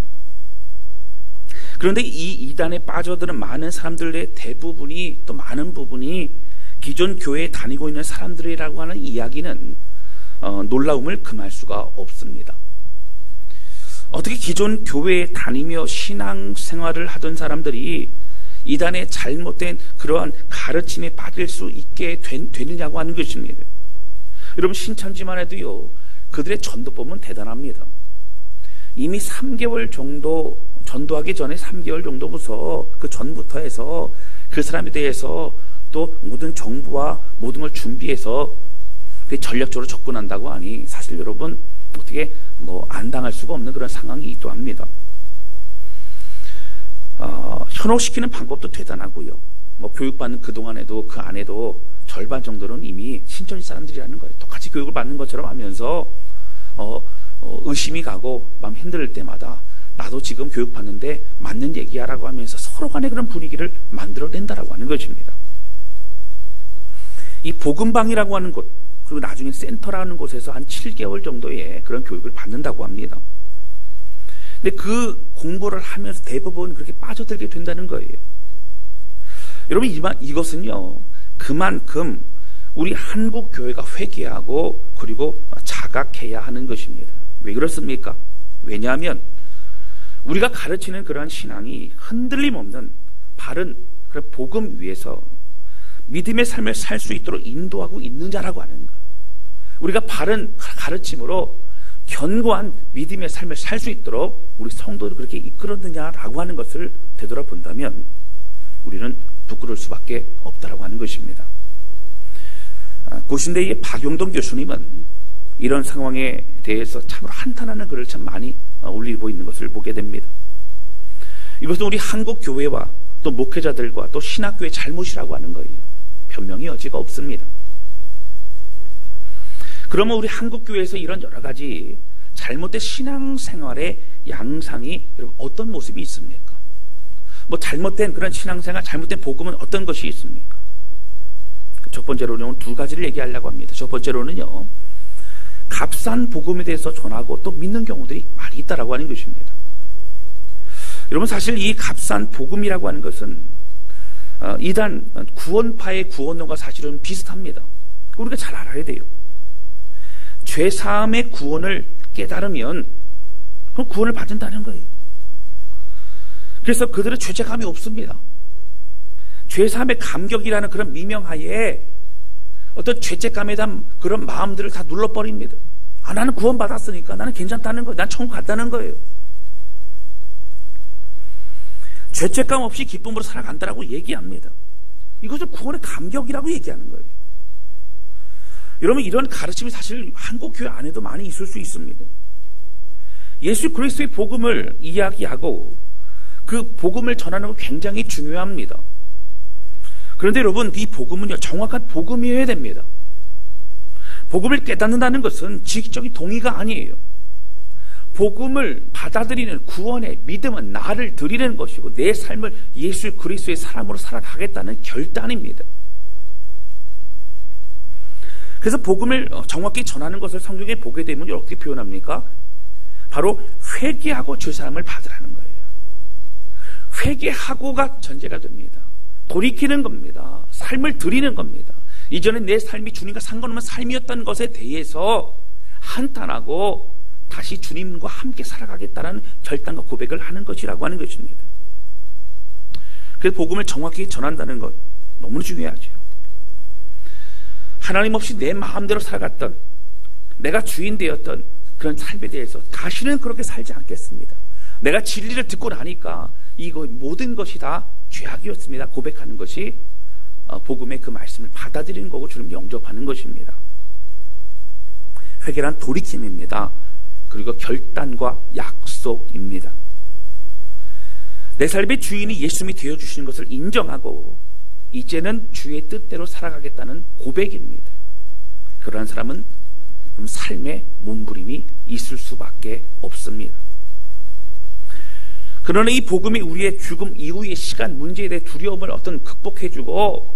그런데 이 이단에 빠져드는 많은 사람들의 대부분이 또 많은 부분이 기존 교회에 다니고 있는 사람들이라고 하는 이야기는 놀라움을 금할 수가 없습니다. 어떻게 기존 교회에 다니며 신앙생활을 하던 사람들이 이단의 잘못된 그러한 가르침에 빠질 수 있게 되느냐고 하는 것입니다. 여러분 신천지만 해도요 그들의 전도법은 대단합니다. 이미 3개월 정도 전도하기 전에 3개월 정도부터 그 전부터 해서 그 사람에 대해서 또 모든 정보와 모든 걸 준비해서 전략적으로 접근한다고 하니 사실 여러분 어떻게 안 당할 수가 없는 그런 상황이기도 합니다. 현혹시키는 방법도 대단하고요. 교육받는 그동안에도 그 안에도 절반 정도는 이미 신천지 사람들이라는 거예요. 똑같이 교육을 받는 것처럼 하면서 의심이 가고 마음 흔들릴 때마다 나도 지금 교육받는데 맞는 얘기야 라고 하면서 서로 간의 그런 분위기를 만들어낸다라고 하는 것입니다. 이 복음방이라고 하는 곳, 그리고 나중에 센터라는 곳에서 한 7개월 정도의 그런 교육을 받는다고 합니다. 근데 그 공부를 하면서 대부분 그렇게 빠져들게 된다는 거예요. 여러분, 이것은요, 그만큼 우리 한국 교회가 회개하고 그리고 자각해야 하는 것입니다. 왜 그렇습니까? 왜냐하면 우리가 가르치는 그러한 신앙이 흔들림 없는 바른 그런 복음 위에서 믿음의 삶을 살 수 있도록 인도하고 있는 자라고 하는 것. 우리가 바른 가르침으로 견고한 믿음의 삶을 살 수 있도록 우리 성도를 그렇게 이끌었느냐라고 하는 것을 되돌아본다면 우리는 부끄러울 수밖에 없다라고 하는 것입니다. 고신대의 박용동 교수님은 이런 상황에 대해서 참으로 한탄하는 글을 참 많이 올리고 있는 것을 보게 됩니다. 이것은 우리 한국 교회와 또 목회자들과 또 신학교의 잘못이라고 하는 거예요. 변명의 여지가 없습니다. 그러면 우리 한국 교회에서 이런 여러 가지 잘못된 신앙생활의 양상이 여러분 어떤 모습이 있습니까? 뭐 잘못된 그런 신앙생활, 잘못된 복음은 어떤 것이 있습니까? 첫 번째로는 두 가지를 얘기하려고 합니다. 첫 번째로는요, 값싼 복음에 대해서 전하고 또 믿는 경우들이 많이 있다라고 하는 것입니다. 여러분, 사실 이 값싼 복음이라고 하는 것은 이단 구원파의 구원론과 사실은 비슷합니다. 우리가 잘 알아야 돼요. 죄사함의 구원을 깨달으면 그럼 구원을 받는다는 거예요. 그래서 그들은 죄책감이 없습니다. 죄사함의 감격이라는 그런 미명하에 어떤 죄책감에 대한 그런 마음들을 다 눌러버립니다. 나는 구원받았으니까 나는 괜찮다는 거예요. 난 천국 갔다는 거예요. 죄책감 없이 기쁨으로 살아간다라고 얘기합니다. 이것을 구원의 감격이라고 얘기하는 거예요. 여러분, 이런 가르침이 사실 한국 교회 안에도 많이 있을 수 있습니다. 예수 그리스도의 복음을 이야기하고 그 복음을 전하는 거 굉장히 중요합니다. 그런데 여러분, 이 복음은요, 정확한 복음이어야 됩니다. 복음을 깨닫는다는 것은 지식적인 동의가 아니에요. 복음을 받아들이는 구원의 믿음은 나를 드리는 것이고 내 삶을 예수 그리스도의 사람으로 살아가겠다는 결단입니다. 그래서 복음을 정확히 전하는 것을 성경에 보게 되면 이렇게 표현합니까? 바로 회개하고 죄사함을 받으라는 거예요. 회개하고가 전제가 됩니다. 돌이키는 겁니다. 삶을 드리는 겁니다. 이전에 내 삶이 주님과 상관없는 삶이었던 것에 대해서 한탄하고 다시 주님과 함께 살아가겠다는 결단과 고백을 하는 것이라고 하는 것입니다. 그래서 복음을 정확히 전한다는 것 너무 중요하죠. 하나님 없이 내 마음대로 살아갔던, 내가 주인 되었던 그런 삶에 대해서 다시는 그렇게 살지 않겠습니다. 내가 진리를 듣고 나니까 이거 모든 것이 다 죄악이었습니다. 고백하는 것이 복음의 그 말씀을 받아들이는 거고 주님 영접하는 것입니다. 회개란 돌이킴입니다. 그리고 결단과 약속입니다. 내 삶의 주인이 예수님이 되어주시는 것을 인정하고 이제는 주의 뜻대로 살아가겠다는 고백입니다. 그러한 사람은 삶의 몸부림이 있을 수밖에 없습니다. 그러나 이 복음이 우리의 죽음 이후의 시간 문제에 대해 두려움을 극복해주고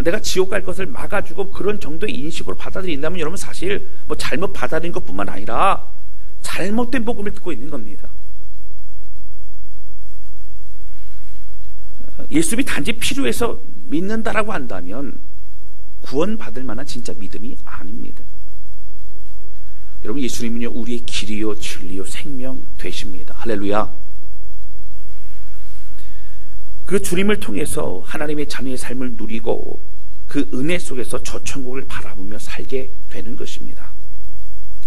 내가 지옥 갈 것을 막아주고 그런 정도의 인식으로 받아들인다면 여러분 사실 잘못 받아들인 것뿐만 아니라 잘못된 복음을 듣고 있는 겁니다. 예수님이 단지 필요해서 믿는다라고 한다면 구원받을 만한 진짜 믿음이 아닙니다. 여러분, 예수님은요 우리의 길이요 진리요 생명 되십니다. 할렐루야. 그 주님을 통해서 하나님의 자녀의 삶을 누리고 그 은혜 속에서 저 천국을 바라보며 살게 되는 것입니다.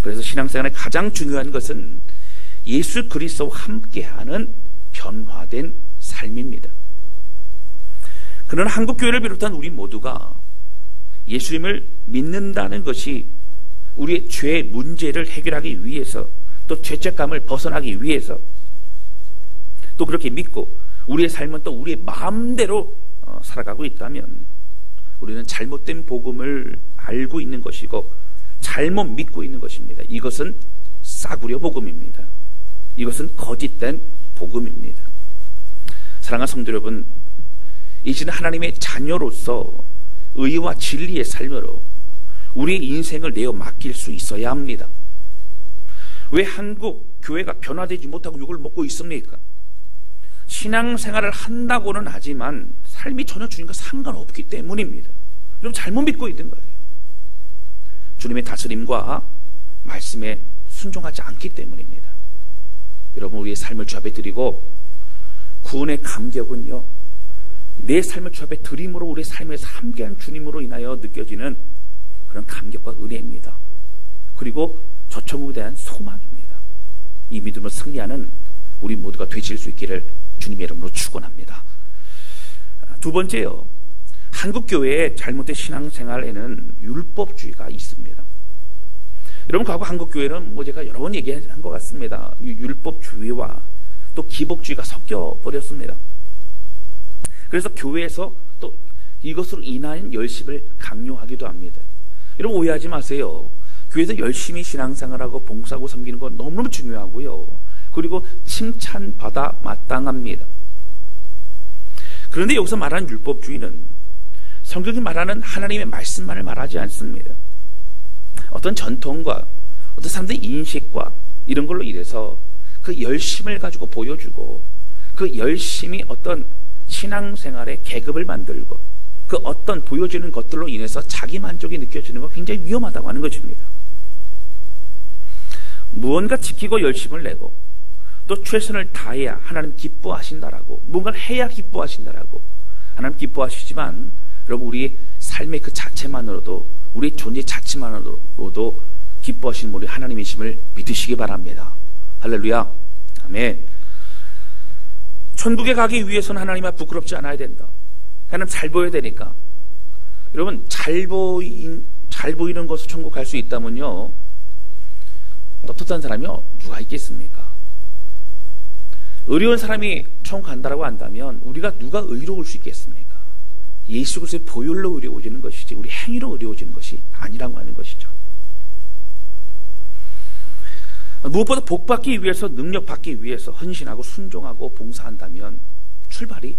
그래서 신앙생활의 가장 중요한 것은 예수 그리스도와 함께하는 변화된 삶입니다. 그러나 한국교회를 비롯한 우리 모두가 예수님을 믿는다는 것이 우리의 죄의 문제를 해결하기 위해서 또 죄책감을 벗어나기 위해서 또 그렇게 믿고 우리의 삶은 또 우리의 마음대로 살아가고 있다면 우리는 잘못된 복음을 알고 있는 것이고 잘못 믿고 있는 것입니다. 이것은 싸구려 복음입니다. 이것은 거짓된 복음입니다. 사랑하는 성도 여러분, 이제는 하나님의 자녀로서 의와 진리의 삶으로 우리의 인생을 내어 맡길 수 있어야 합니다. 왜 한국 교회가 변화되지 못하고 욕을 먹고 있습니까? 신앙생활을 한다고는 하지만 삶이 전혀 주님과 상관없기 때문입니다. 여러분 잘못 믿고 있는 거예요. 주님의 다스림과 말씀에 순종하지 않기 때문입니다. 여러분, 우리의 삶을 주 앞에 드리고 구원의 감격은요, 내 삶을 주 앞에 드림으로 우리의 삶에서 함께한 주님으로 인하여 느껴지는 그런 감격과 은혜입니다. 그리고 저천국에 대한 소망입니다. 이 믿음을 승리하는 우리 모두가 되실 수 있기를 주님의 이름으로 축원합니다. 두 번째요, 한국교회의 잘못된 신앙생활에는 율법주의가 있습니다. 여러분, 과거 한국교회는 제가 여러 번 얘기한 것 같습니다. 율법주의와 또 기복주의가 섞여버렸습니다. 그래서 교회에서 또 이것으로 인한 열심을 강요하기도 합니다. 여러분, 오해하지 마세요. 교회에서 열심히 신앙생활하고 봉사하고 섬기는 건 너무너무 중요하고요. 그리고 칭찬받아 마땅합니다. 그런데 여기서 말하는 율법주의는 성경이 말하는 하나님의 말씀만을 말하지 않습니다. 어떤 전통과 어떤 사람들의 인식과 이런 걸로 인해서 그 열심을 가지고 보여주고 그 열심이 어떤 신앙생활의 계급을 만들고 그 어떤 보여지는 것들로 인해서 자기 만족이 느껴지는 건 굉장히 위험하다고 하는 것입니다. 무언가 지키고 열심을 내고 또 최선을 다해야 하나님 기뻐하신다라고, 뭔가를 해야 기뻐하신다라고 하나님 기뻐하시지만, 여러분, 우리 삶의 그 자체만으로도, 우리 존재 자체만으로도 기뻐하시는 우리 하나님이심을 믿으시기 바랍니다. 할렐루야. 아멘. 천국에 가기 위해서는 하나님 앞에 부끄럽지 않아야 된다. 하나님 잘 보여야 되니까. 여러분, 잘 보이는 것으로 천국 갈 수 있다면요, 떳떳한 사람이 누가 있겠습니까? 의로운 사람이 천국 간다라고 한다면 우리가 누가 의로울 수 있겠습니까? 예수 그리스도의 보혈로 의로워지는 것이지 우리 행위로 의로워지는 것이 아니라고 하는 것이죠. 무엇보다 복받기 위해서, 능력받기 위해서 헌신하고 순종하고 봉사한다면 출발이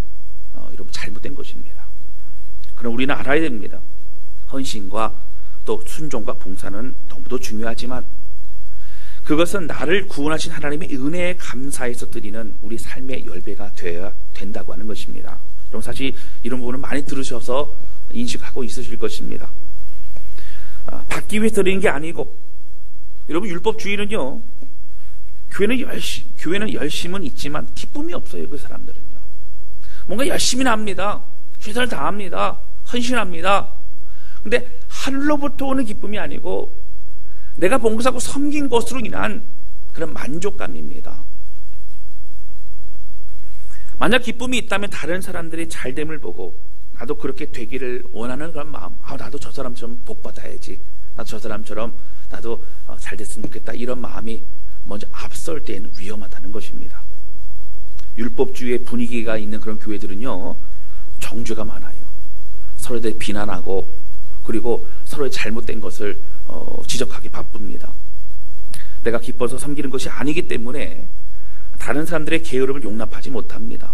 여러분 잘못된 것입니다. 그럼 우리는 알아야 됩니다. 헌신과 또 순종과 봉사는 너무도 중요하지만 그것은 나를 구원하신 하나님의 은혜에 감사해서 드리는 우리 삶의 열배가 되어야 된다고 하는 것입니다. 여러분, 사실 이런 부분은 많이 들으셔서 인식하고 있으실 것입니다. 받기 위해 드리는 게 아니고, 여러분, 율법주의는요, 교회는 열심은 있지만 기쁨이 없어요. 그 사람들은요, 뭔가 열심히 합니다. 최선을 다합니다. 헌신합니다. 근데 하늘로부터 오는 기쁨이 아니고 내가 봉사하고 섬긴 것으로 인한 그런 만족감입니다. 만약 기쁨이 있다면 다른 사람들의 잘됨을 보고 나도 그렇게 되기를 원하는 그런 마음, 나도 저 사람처럼 복받아야지, 나도 저 사람처럼 나도 잘 됐으면 좋겠다, 이런 마음이 먼저 앞설 때에는 위험하다는 것입니다. 율법주의의 분위기가 있는 그런 교회들은요, 정죄가 많아요. 서로에 대해 비난하고 그리고 서로의 잘못된 것을 지적하기 바쁩니다. 내가 기뻐서 섬기는 것이 아니기 때문에 다른 사람들의 게으름을 용납하지 못합니다.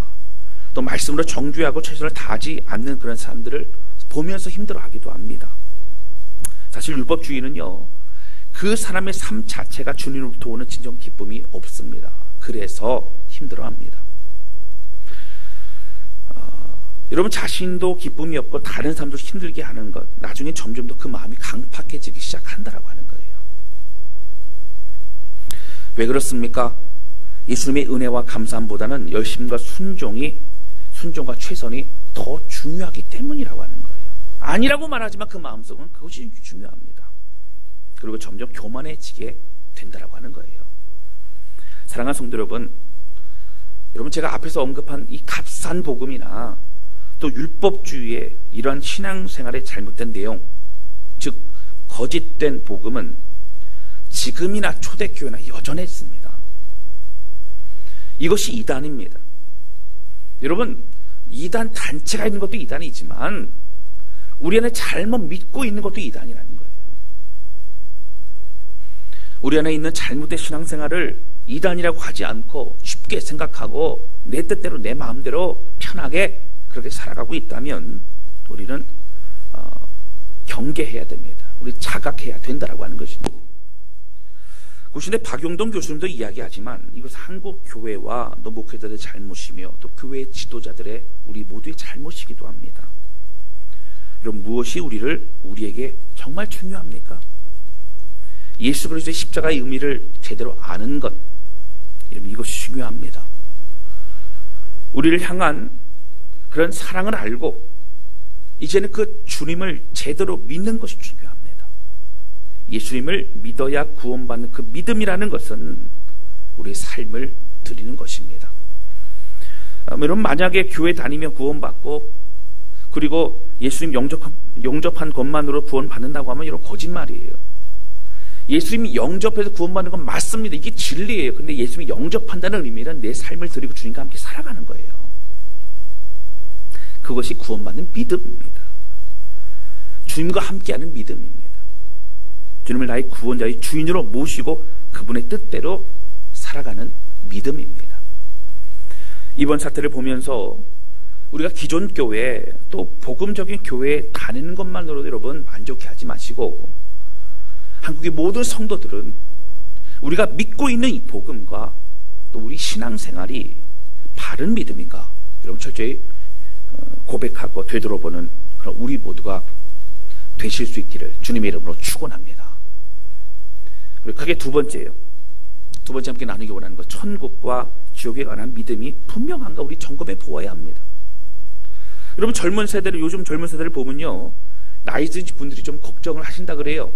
또 말씀으로 정죄하고 최선을 다하지 않는 그런 사람들을 보면서 힘들어하기도 합니다. 사실 율법주의는요, 그 사람의 삶 자체가 주님으로부터 오는 진정 기쁨이 없습니다. 그래서 힘들어합니다. 여러분, 자신도 기쁨이 없고 다른 사람도 힘들게 하는 것, 나중에 점점 더 그 마음이 강팍해지기 시작한다라고 하는 거예요. 왜 그렇습니까? 예수님의 은혜와 감사함보다는 열심과 순종과 최선이 더 중요하기 때문이라고 하는 거예요. 아니라고 말하지만 그 마음속은 그것이 중요합니다. 그리고 점점 교만해지게 된다라고 하는 거예요. 사랑하는 성도 여러분, 제가 앞에서 언급한 이 값싼 복음이나 또 율법주의의 이러한 신앙생활의 잘못된 내용, 즉 거짓된 복음은 지금이나 초대교회나 여전했습니다. 이것이 이단입니다. 여러분, 이단 단체가 있는 것도 이단이지만 우리 안에 잘못 믿고 있는 것도 이단이라는 거예요. 우리 안에 있는 잘못된 신앙생활을 이단이라고 하지 않고 쉽게 생각하고 내 뜻대로 내 마음대로 편하게 그렇게 살아가고 있다면 우리는 경계해야 됩니다. 우리 자각해야 된다라고 하는 것입니다. 구신대 박용동 교수님도 이야기하지만 이것은 한국 교회와 또 목회자들의 잘못이며 또 교회 지도자들의 우리 모두의 잘못이기도 합니다. 여러분, 무엇이 우리에게 정말 중요합니까? 예수 그리스도의 십자가의 의미를 제대로 아는 것, 이것이 중요합니다. 우리를 향한 그런 사랑을 알고 이제는 그 주님을 제대로 믿는 것이 중요합니다. 예수님을 믿어야 구원받는 그 믿음이라는 것은 우리의 삶을 드리는 것입니다. 여러분, 만약에 교회 다니며 구원받고 그리고 예수님 영접한 것만으로 구원받는다고 하면 이런 거짓말이에요. 예수님이 영접해서 구원받는 건 맞습니다. 이게 진리예요. 근데 예수님이 영접한다는 의미는 내 삶을 드리고 주님과 함께 살아가는 거예요. 그것이 구원받는 믿음입니다. 주님과 함께하는 믿음입니다. 주님을 나의 구원자의 주인으로 모시고 그분의 뜻대로 살아가는 믿음입니다. 이번 사태를 보면서 우리가 기존 교회 또 복음적인 교회에 다니는 것만으로도 여러분 만족해하지 마시고 한국의 모든 성도들은 우리가 믿고 있는 이 복음과 또 우리 신앙생활이 바른 믿음인가 여러분 철저히 고백하고 되돌아보는 그런 우리 모두가 되실 수 있기를 주님의 이름으로 축원합니다. 그리고 크게 두 번째 함께 나누기 원하는 것, 천국과 지옥에 관한 믿음이 분명한가 우리 점검해 보아야 합니다. 여러분, 요즘 젊은 세대를 보면요, 나이 드신 분들이 좀 걱정을 하신다 그래요.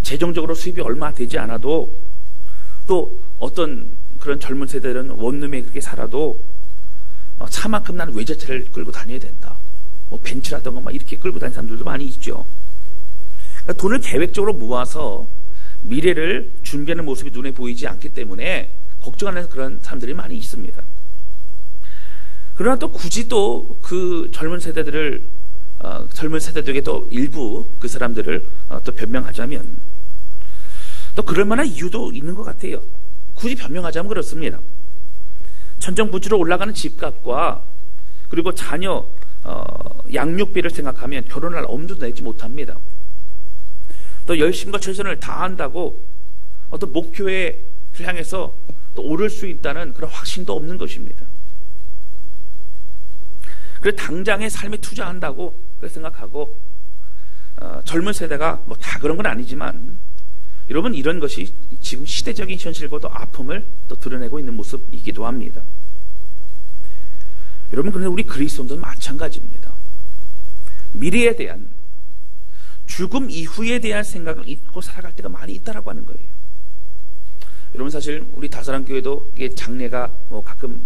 재정적으로 수입이 얼마 되지 않아도 또 어떤 그런 젊은 세대들은 원룸에 그렇게 살아도 차만큼 나는 외제차를 끌고 다녀야 된다. 뭐 벤츠라던가 막 이렇게 끌고 다니는 사람들도 많이 있죠. 그러니까 돈을 계획적으로 모아서 미래를 준비하는 모습이 눈에 보이지 않기 때문에 걱정하는 그런 사람들이 많이 있습니다. 그러나 또 굳이 또 그 젊은 세대들에게 또 일부 그 사람들을 또 변명하자면 또 그럴 만한 이유도 있는 것 같아요. 굳이 변명하자면 그렇습니다. 천정부지로 올라가는 집값과 그리고 자녀 양육비를 생각하면 결혼할 엄두도 내지 못합니다. 또 열심과 최선을 다한다고 어떤 목표에 향해서 또 오를 수 있다는 그런 확신도 없는 것입니다. 그래서 당장의 삶에 투자한다고 생각하고 젊은 세대가 뭐 다 그런 건 아니지만 여러분, 이런 것이 지금 시대적인 현실과도 아픔을 또 드러내고 있는 모습이기도 합니다. 여러분, 그런데 우리 그리스도인들은 마찬가지입니다. 미래에 대한, 죽음 이후에 대한 생각을 잊고 살아갈 때가 많이 있다라고 하는 거예요. 여러분, 사실 우리 다사랑교회도 장례가 가끔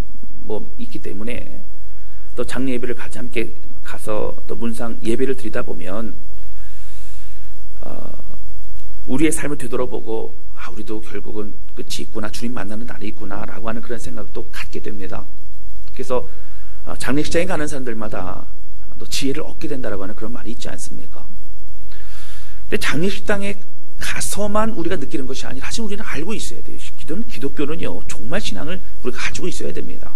있기 때문에 또 장례 예배를 같이 함께 가서 또 문상 예배를 드리다 보면 우리의 삶을 되돌아보고 우리도 결국은 끝이 있구나, 주님 만나는 날이 있구나 라고 하는 그런 생각도 갖게 됩니다. 그래서 장례식장에 가는 사람들마다 또 지혜를 얻게 된다라고 하는 그런 말이 있지 않습니까? 근데 장례식장에 가서만 우리가 느끼는 것이 아니라 사실 우리는 알고 있어야 돼요. 기독교는요, 정말 신앙을 우리가 가지고 있어야 됩니다.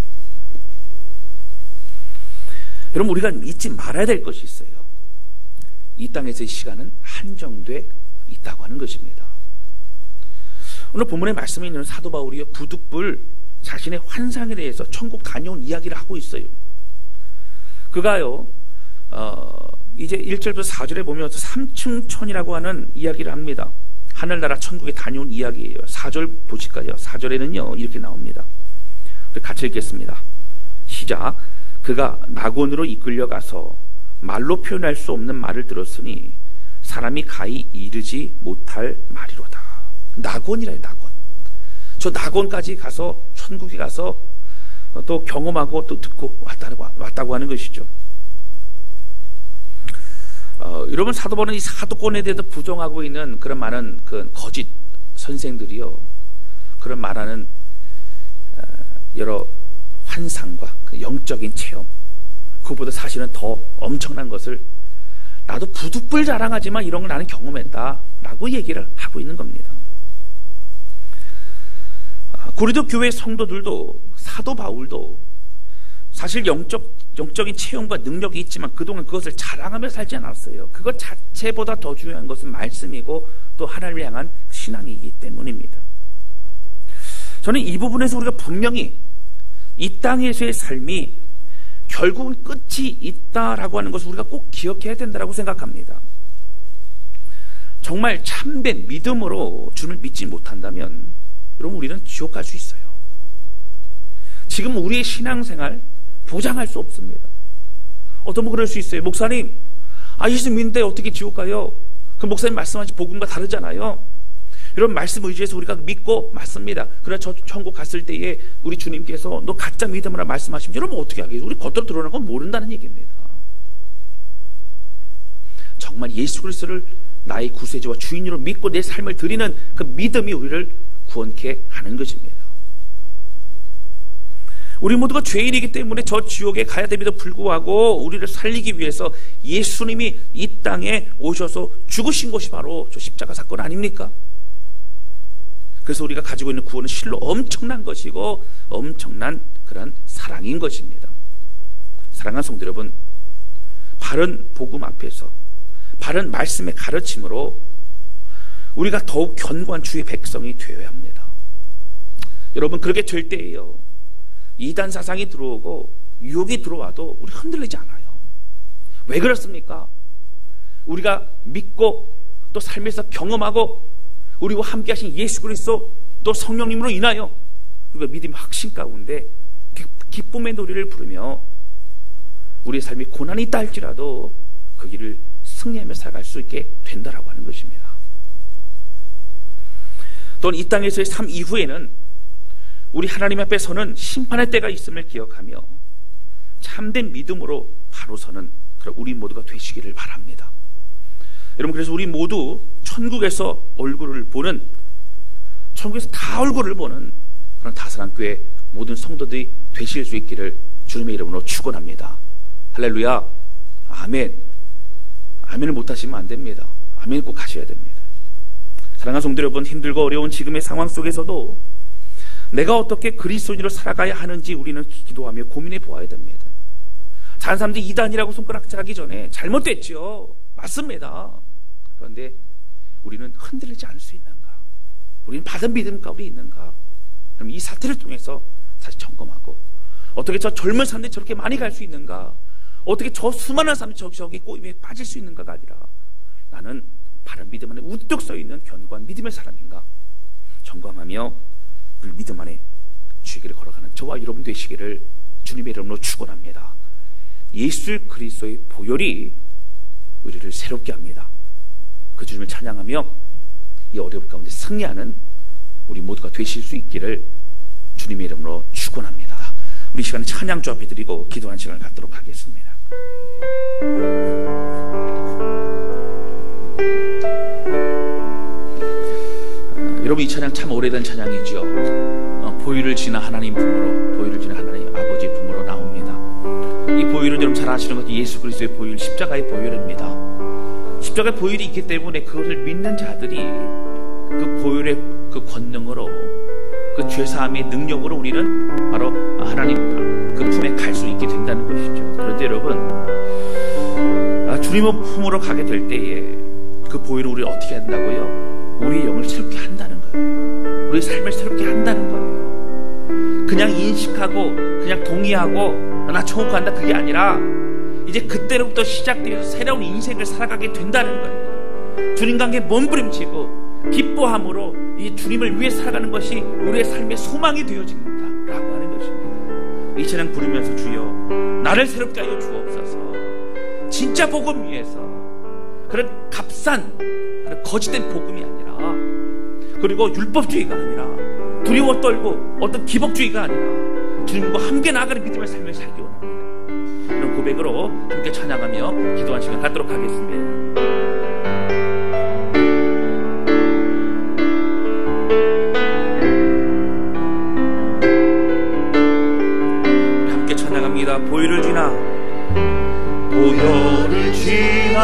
여러분, 우리가 잊지 말아야 될 것이 있어요. 이 땅에서의 시간은 한정돼 있다고 하는 것입니다. 오늘 본문의 말씀에 있는 사도 바울이요, 부득불 자신의 환상에 대해서 천국 다녀온 이야기를 하고 있어요. 그가요, 이제 1절부터 4절에 보면 3층 천이라고 하는 이야기를 합니다. 하늘나라 천국에 다녀온 이야기예요. 4절 보실까요? 4절에는요, 이렇게 나옵니다. 우리 같이 읽겠습니다. 시작. 그가 낙원으로 이끌려가서 말로 표현할 수 없는 말을 들었으니 사람이 가히 이르지 못할 말이로다. 낙원이라요, 낙원. 저 낙원까지 가서 천국에 가서 또 경험하고 또 듣고 왔다고 하는 것이죠. 여러분, 사도 바울은 이 사도권에 대해서 부정하고 있는 그런 많은 그 거짓 선생들이요, 그런 말하는 여러 환상과 그 영적인 체험, 그것보다 사실은 더 엄청난 것을 나도 부득불 자랑하지만 이런 걸 나는 경험했다라고 얘기를 하고 있는 겁니다. 고린도 교회 성도들도 사도 바울도 사실 영적인 체험과 능력이 있지만 그동안 그것을 자랑하며 살지 않았어요. 그것 자체보다 더 중요한 것은 말씀이고 또 하나님을 향한 신앙이기 때문입니다. 저는 이 부분에서 우리가 분명히 이 땅에서의 삶이 결국은 끝이 있다라고 하는 것을 우리가 꼭 기억해야 된다고 생각합니다. 정말 참된 믿음으로 주님을 믿지 못한다면 여러분 우리는 지옥 갈 수 있어요. 지금 우리의 신앙생활 보장할 수 없습니다. 어떤 분 그럴 수 있어요. 목사님, 예수 믿는데 어떻게 지옥 가요? 그 목사님 말씀하신 복음과 다르잖아요. 이런 말씀 의지해서 우리가 믿고 맞습니다. 그러나 저 천국 갔을 때에 우리 주님께서 너 가짜 믿음이라 말씀하시면 여러분 어떻게 하겠어요? 우리 겉으로 드러나는 건 모른다는 얘기입니다. 정말 예수 그리스도를 나의 구세주와 주인으로 믿고 내 삶을 드리는 그 믿음이 우리를 구원케 하는 것입니다. 우리 모두가 죄인이기 때문에 저 지옥에 가야 됨에도 불구하고 우리를 살리기 위해서 예수님이 이 땅에 오셔서 죽으신 것이 바로 저 십자가 사건 아닙니까? 그래서 우리가 가지고 있는 구원은 실로 엄청난 것이고 엄청난 그런 사랑인 것입니다. 사랑하는 성도 여러분, 바른 복음 앞에서 바른 말씀의 가르침으로 우리가 더욱 견고한 주의 백성이 되어야 합니다. 여러분 그렇게 될 때에요, 이단 사상이 들어오고 유혹이 들어와도 우리 흔들리지 않아요. 왜 그렇습니까? 우리가 믿고 또 삶에서 경험하고 우리와 함께 하신 예수 그리스도 또 성령님으로 인하여 우리가 믿음의 확신 가운데 기쁨의 노래를 부르며 우리의 삶이 고난이 있다 할지라도 그 길을 승리하며 살아갈 수 있게 된다라고 하는 것입니다. 또는 이 땅에서의 삶 이후에는 우리 하나님 앞에 서는 심판의 때가 있음을 기억하며 참된 믿음으로 바로 서는 그런 우리 모두가 되시기를 바랍니다. 여러분 그래서 우리 모두 천국에서 얼굴을 보는, 천국에서 다 얼굴을 보는 그런 다사랑교회 모든 성도들이 되실 수 있기를 주님의 이름으로 축원합니다. 할렐루야. 아멘. 아멘을 못하시면 안 됩니다. 아멘 꼭 하셔야 됩니다. 사랑하는 성도 여러분, 힘들고 어려운 지금의 상황 속에서도 내가 어떻게 그리스도인으로 살아가야 하는지 우리는 기도하며 고민해 보아야 됩니다. 다른 사람들이 이단이라고 손가락질하기 전에 잘못됐죠. 맞습니다. 그런데 우리는 흔들리지 않을 수 있는가? 우리는 받은 믿음 가운데 있는가? 그럼 이 사태를 통해서 다시 점검하고 어떻게 저 젊은 사람들이 저렇게 많이 갈 수 있는가? 어떻게 저 수많은 사람들이 저기 꼬임에 빠질 수 있는가가 아니라 나는 바른 믿음 안에 우뚝 서 있는 견고한 믿음의 사람인가? 점검하며 믿음 안에 주의 길을 걸어가는 저와 여러분 되시기를 주님의 이름으로 축원합니다. 예수 그리스도의 보혈이 우리를 새롭게 합니다. 그 주님을 찬양하며 이 어려움 가운데 승리하는 우리 모두가 되실 수 있기를 주님의 이름으로 축원합니다. 우리 시간에 찬양 주 앞에 드리고 기도하는 시간을 갖도록 하겠습니다. 여러분 이 찬양 참 오래된 찬양이죠. 보혈을 지나 하나님 품으로, 보혈을 지나 하나님 아버지 품으로 나옵니다. 이 보혈은 여러분 잘 아시는 것 같아요. 예수 그리스도의 보혈, 십자가의 보혈입니다. 십자가의 보혈이 있기 때문에 그것을 믿는 자들이 그 보혈의 그 권능으로, 그 죄사함의 능력으로 우리는 바로 하나님 그 품에 갈 수 있게 된다는 것이죠. 그런데 여러분 주님의 품으로 가게 될 때에 그 보혈을 우리 어떻게 한다고요? 우리의 영을 새롭게 한다는 거예요. 우리의 삶을 새롭게 한다는 거예요. 그냥 인식하고 그냥 동의하고 나 천국 간다 그게 아니라 이제 그때로부터 시작되어서 새로운 인생을 살아가게 된다는 거예요. 주님과 함께 몸부림치고 기뻐함으로 이 주님을 위해 살아가는 것이 우리의 삶의 소망이 되어진다라고 하는 것입니다. 이 찬양 부르면서 주여 나를 새롭게 하여 주옵소서. 진짜 복음 위해서 그런 값싼 그런 거짓된 복음이 아니라, 그리고 율법주의가 아니라, 두려워 떨고 어떤 기복주의가 아니라 주님과 함께 나아가는 믿음의 삶을 살기 원합니다. 이런 고백으로 함께 찬양하며 기도한 시간 갖도록 하겠습니다. 보혈을 지나 보혈을 지나간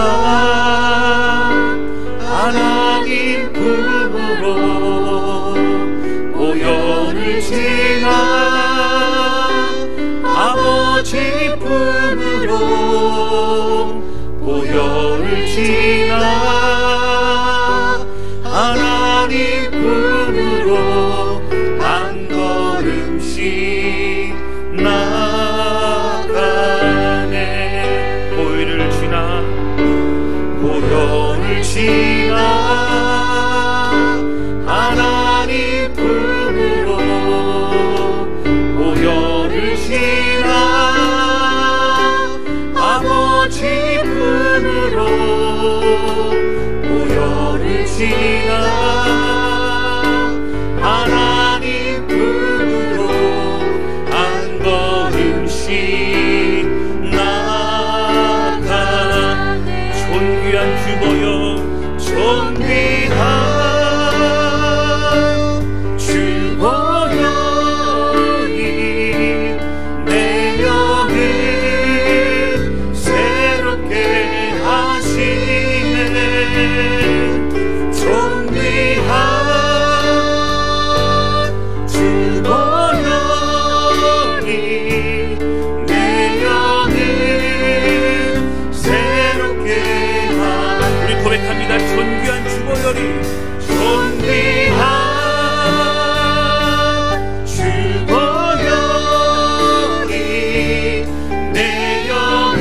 하나님 품으로 보혈을 지나간 아버지 품으로 보혈을 지나간 하나님 품으로 한 걸음씩 나가네. 보혈을 지나 보혈을 지나 하나님 품으로 보혈을 지나 아버지 품으로 보혈을 지나 하나님 품으로 한 걸음씩 나가네. 존귀한 주보여 존귀한 주보여이 내 영을 새롭게 하시네. 존귀한 주보여이 내 영을 새롭게 하시네. 우리 고백합니다. 존귀한 주보여리 존귀한 주보여리 내 영을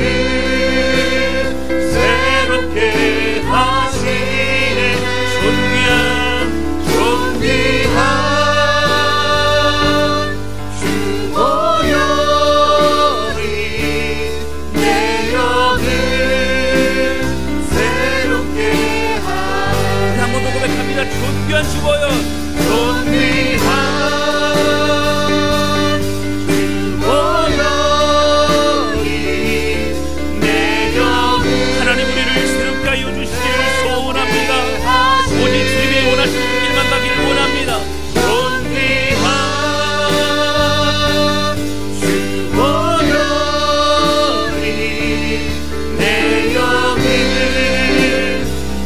새롭게 하시네. 존귀한 주보여리 내 영을 새롭게 하시네. 한 번 더 고백합니다. 존귀한 주보여 존귀한 주보여리 내 영을 하나님 우리를 새롭게 하여 주시기를 소원합니다. 오직 주님의 원하시는 길만 가기를 원합니다. 존귀한 주보여리 내 영을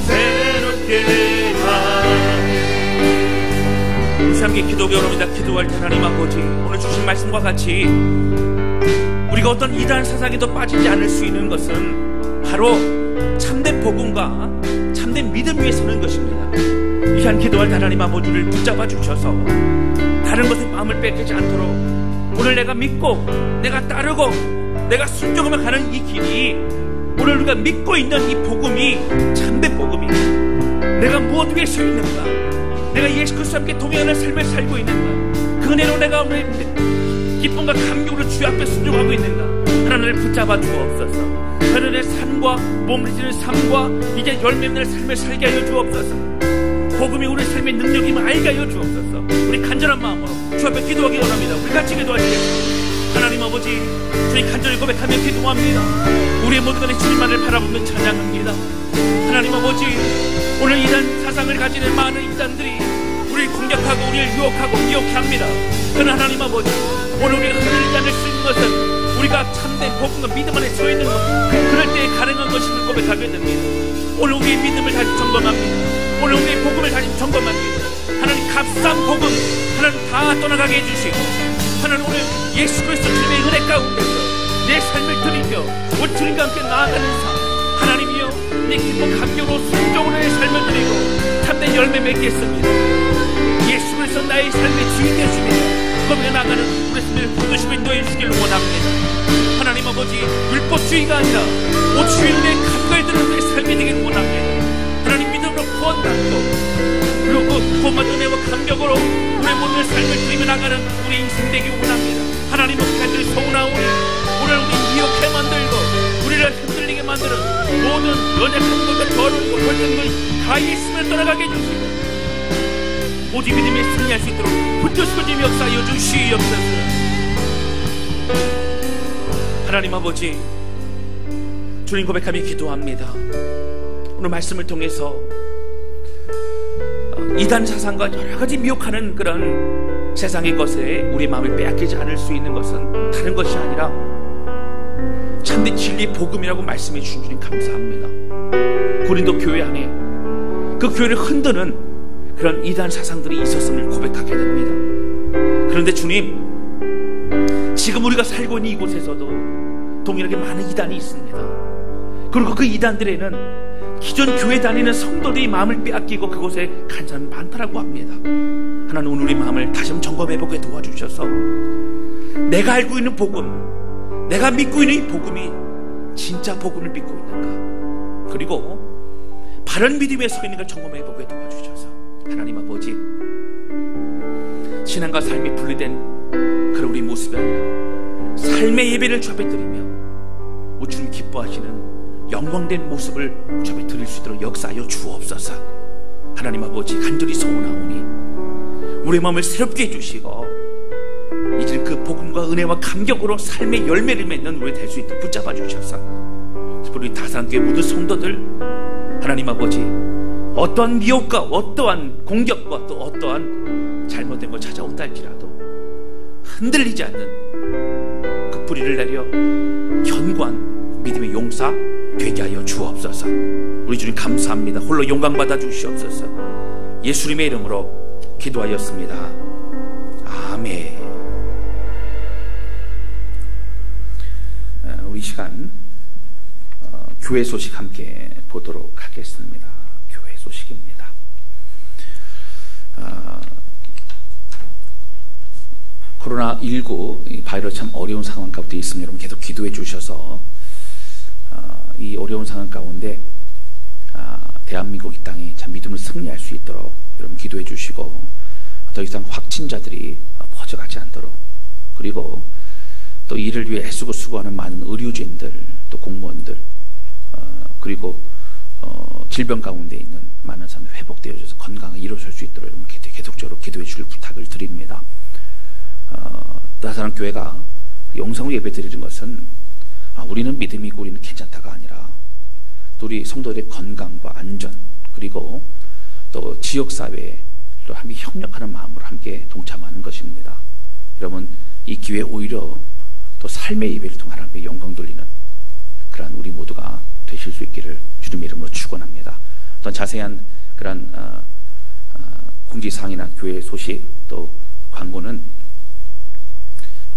새롭게 하네. 우리 함께 기도하기 원합니다. 기도할 때 하나님 아버지, 오늘 주신 말씀과 같이 우리가 어떤 이단 사상에도 빠지지 않을 수 있는 것은 바로 참된 복음과 참된 믿음 위에 서는 것입니다. 이 시간 기도할 때 하나님 아버지를 붙잡아 주셔서 다른 것에 마음을 뺏기지 않도록 오늘 내가 믿고 내가 따르고 내가 순종하며 가는 이 길이 오늘 우리가 믿고 있는 이 복음이 참된 복음이 내가 무엇 위에 서 있는가, 내가 예수 그리스도와 함께 동행하는 삶을 살고 있는가, 그 은혜로 내가 오늘 기쁨과 감격으로 주 앞에 순종하고 있는가, 하나님을 붙잡아 주옵소서. 하나님의 삶과 몸부림치는 삶과 이제 열매 맺는 삶을 살게 하여 주옵소서. 복음이 우리 삶의 능력임을 알게 하여 주옵소서. 우리 간절한 마음으로 주 앞에 기도하기 원합니다. 우리 같이 기도하시겠습니다. 하나님 아버지, 주님 간절히 고백하며 기도합니다. 우리의 모든 것에 주님만을 바라보며 찬양합니다. 하나님 아버지, 오늘 이단 사상을 가지는 많은 이단들이 우리를 공격하고 우리를 유혹하고 미혹해 합니다. 그러나 하나님 아버지, 오늘 우리가 흔들리지 않을 수 있는 것은 우리가 참된 복음과 믿음 안에 서 있는 것, 그럴 때에 가능한 것임을 고백하게 됩니다. 오늘 우리의 믿음을 다시 점검합니다. 오늘 우리의 복음을 다시 점검합니다. 하나님 값싼 복음 하나님 다 떠나가게 해주시고, 하나님 오늘 예수 그리스도 주님의 은혜 가운데서 내 삶을 드리며 우리 주님과 함께 나아가는 삶, 하나님이여 내 기쁨 감격으로 순종으로 내 삶을 드리고 참된 열매 맺겠습니다. 예수 그리스도 나의 삶의 주인 되십니다. 그러며 나가는 우리 삶을 부르시고 인도해 주시기를 원합니다. 하나님 아버지, 율법주의가 아니라 오주의의 감각에 드는 우리의 삶이 되기를 원합니다. 하나님 믿음으로 구원받고 그리고 그 구원받은 은혜와 감격으로 우리의 모든 삶을 드리며 나가는 우리 인생 되기 원합니다. 하나님 앞에 소원하오니 오늘 우리 미혹해 만들고 우리를 흔들리게 만드는 모든 연약한 것과 더러운 것 벌든 것 다 예수님을 떠나가게 해주시고 오직 믿음에 승리할 수 있도록 붙드시고 주님 역사하여 주시옵소서. 하나님 아버지, 주님 고백하며 기도합니다. 오늘 말씀을 통해서 이단 사상과 여러 가지 미혹하는 그런 세상의 것에 우리 마음을 빼앗기지 않을 수 있는 것은 다른 것이 아니라 참된 진리의 복음이라고 말씀해 주신 주님 감사합니다. 고린도 교회 안에 그 교회를 흔드는 그런 이단 사상들이 있었음을 고백하게 됩니다. 그런데 주님, 지금 우리가 살고 있는 이곳에서도 동일하게 많은 이단이 있습니다. 그리고 그 이단들에는 기존 교회 다니는 성도들이 마음을 빼앗기고 그곳에 간 사람이 많다라고 합니다. 하나님, 오늘 우리 마음을 다시 한번 점검해보게 도와주셔서 내가 알고 있는 복음, 내가 믿고 있는 이 복음이 진짜 복음을 믿고 있는가, 그리고 바른 믿음에 서 있는 걸 점검해보게 도와주셔서 하나님 아버지, 신앙과 삶이 분리된 그런 우리 모습이 아니라 삶의 예배를 주 앞에 드리며 우리 주님 기뻐하시는 영광된 모습을 주 앞에 드릴 수 있도록 역사하여 주옵소서. 하나님 아버지, 간절히 소원하오니 우리의 마음을 새롭게 해주시고 이제는 그 복음과 은혜와 감격으로 삶의 열매를 맺는 우리 될 수 있도록 붙잡아 주셔서 우리 다산교회 모든 성도들, 하나님 아버지, 어떠한 미혹과 어떠한 공격과 또 어떠한 잘못된 걸 찾아온다 할지라도 흔들리지 않는 그 뿌리를 내려 견고한 믿음의 용사 되게 하여 주옵소서. 우리 주님 감사합니다. 홀로 영광 받아 주시옵소서. 예수님의 이름으로 기도하였습니다. 아멘. 우리 시간 교회 소식 함께 보도록 하겠습니다. 교회 소식입니다. 코로나19 바이러스 참 어려운 상황 가운데 있습니다. 여러분 계속 기도해 주셔서 이 어려운 상황 가운데 대한민국 이 땅이 참 믿음을 승리할 수 있도록 여러분 기도해 주시고, 더 이상 확진자들이 퍼져가지 않도록, 그리고 또 이를 위해 애쓰고 수고하는 많은 의료진들, 또 공무원들, 그리고 질병 가운데 있는 많은 사람들이 회복되어져서 건강하게 일어설 수 있도록 여러분 계속적으로 기도해 주실 부탁을 드립니다. 다사랑 교회가 영상으로 예배 드리는 것은 우리는 믿음이고 우리는 괜찮다가 아니라 또 우리 성도들의 건강과 안전, 그리고 또 지역사회에 또 함께 협력하는 마음으로 함께 동참하는 것입니다. 여러분, 이 기회에 오히려 또 삶의 예배를 통해 하나님께 영광 돌리는 그러한 우리 모두가 되실 수 있기를 주님의 이름으로 축원합니다. 어떤 자세한 그런 공지사항이나 교회 소식, 또 광고는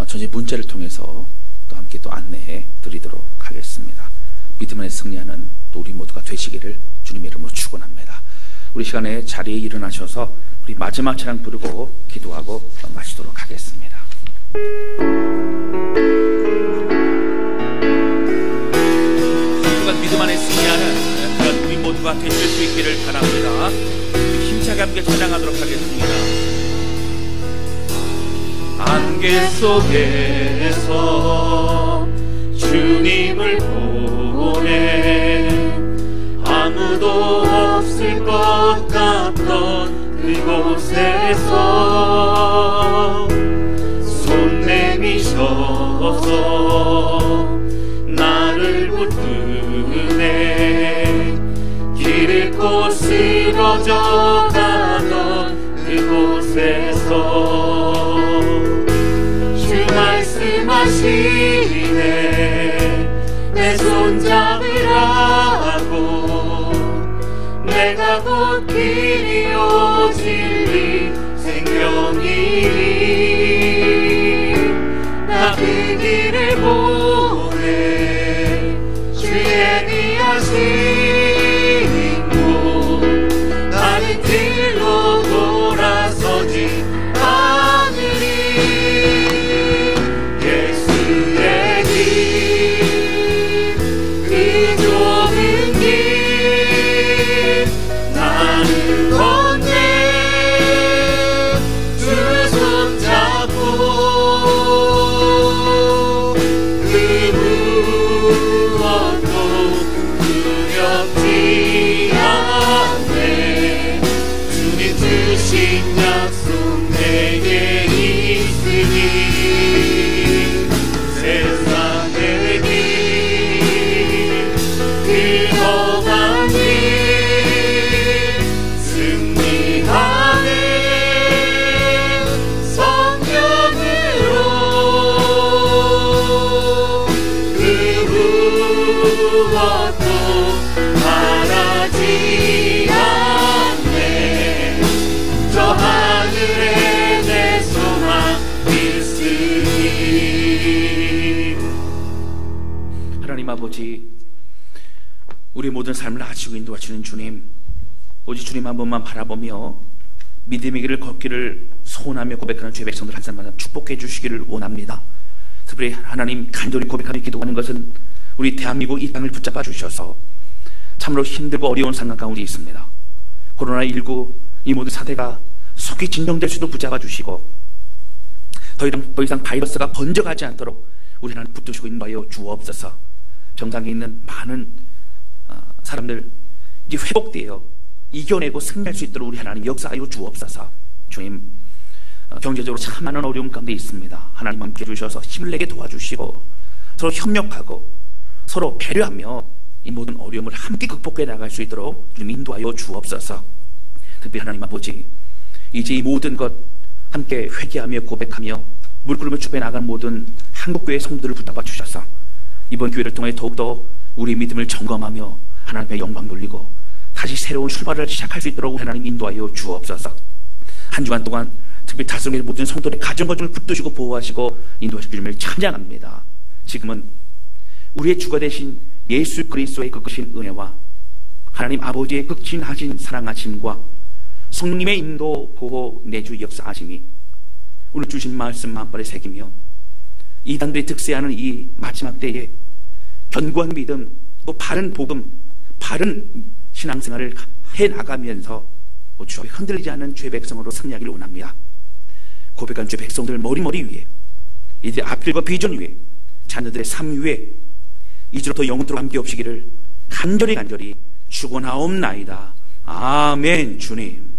전체 문자를 통해서 또 함께 또 안내해 드리도록 하겠습니다. 믿음 안에 승리하는 또 우리 모두가 되시기를 주님의 이름으로 축원합니다. 우리 시간에 자리에 일어나셔서 우리 마지막 찬양 부르고 기도하고 마치도록 하겠습니다. 믿음 안에 승리하는 그런 우리 모두가 되실 수 있기를 바랍니다. 힘차게 함께 찬양하도록 하겠습니다. 안개 속에서 주님을 보내 아무도 없을 것 같던 그곳에서 손 내미셔서 나를 붙드네 길 잃고 쓰러져 가던 그곳에서 주 말씀하시네 내 손 잡으라고 내가 곧 길이요 진리 생명이니 나 그 길을 보내 주의 비하신 곳 다른 길로 돌아서지 않으리 예수의 길 그 좁은 길 나는 걷네 주 손잡고 아버지, 우리 모든 삶을 아시고 인도하시는 주님, 오직 주님 한 번만 바라보며 믿음의 길을 걷기를 소원하며 고백하는 죄 백성들 한 사람마다 축복해 주시기를 원합니다. 특별히 하나님, 간절히 고백하며 기도하는 것은 우리 대한민국 이 땅을 붙잡아 주셔서 참으로 힘들고 어려운 상황 가운데 있습니다. 코로나19 이 모든 사태가 속히 진정될 수도 붙잡아 주시고 더 이상 바이러스가 번져가지 않도록 우리 하나님 붙드시고 인도하여 주옵소서. 병상에 있는 많은 사람들 이제 회복되어 이겨내고 승리할 수 있도록 우리 하나님 역사하여 주옵소서. 주님, 경제적으로 참 많은 어려움 가운데 있습니다. 하나님 함께 해주셔서 힘을 내게 도와주시고 서로 협력하고 서로 배려하며 이 모든 어려움을 함께 극복해 나갈 수 있도록 주님 인도하여 주옵소서. 특별히 하나님 아버지, 이제 이 모든 것 함께 회개하며 고백하며 물끄러미 좁혀 나가는 모든 한국교회 성도들을 붙잡아 주셔서 이번 기회를 통해 더욱더 우리 믿음을 점검하며 하나님의 영광 돌리고 다시 새로운 출발을 시작할 수 있도록 하나님 인도하여 주옵소서. 한 주간 동안 특별히 달성의 모든 성도들의 가정거정을 붙드시고 보호하시고 인도하시길 주님을 찬양합니다. 지금은 우리의 주가 되신 예수 그리스도의 극크신 은혜와 하나님 아버지의 극진하신 사랑하심과 성령님의 인도 보호 내주 역사하심이 오늘 주신 말씀 만발에 새기며 이단들이 득세하는 이 마지막 때에 견고한 믿음 또 바른 복음, 바른 신앙생활을 해나가면서 주의 흔들리지 않는 죄 백성으로 승리하기를 원합니다. 고백한 죄 백성들 머리머리 위에 이들의 앞길과 비전 위에 자녀들의 삶 위에 이제부터 영원토록 함께 없시기를 간절히 축원하옵나이다. 아멘. 주님.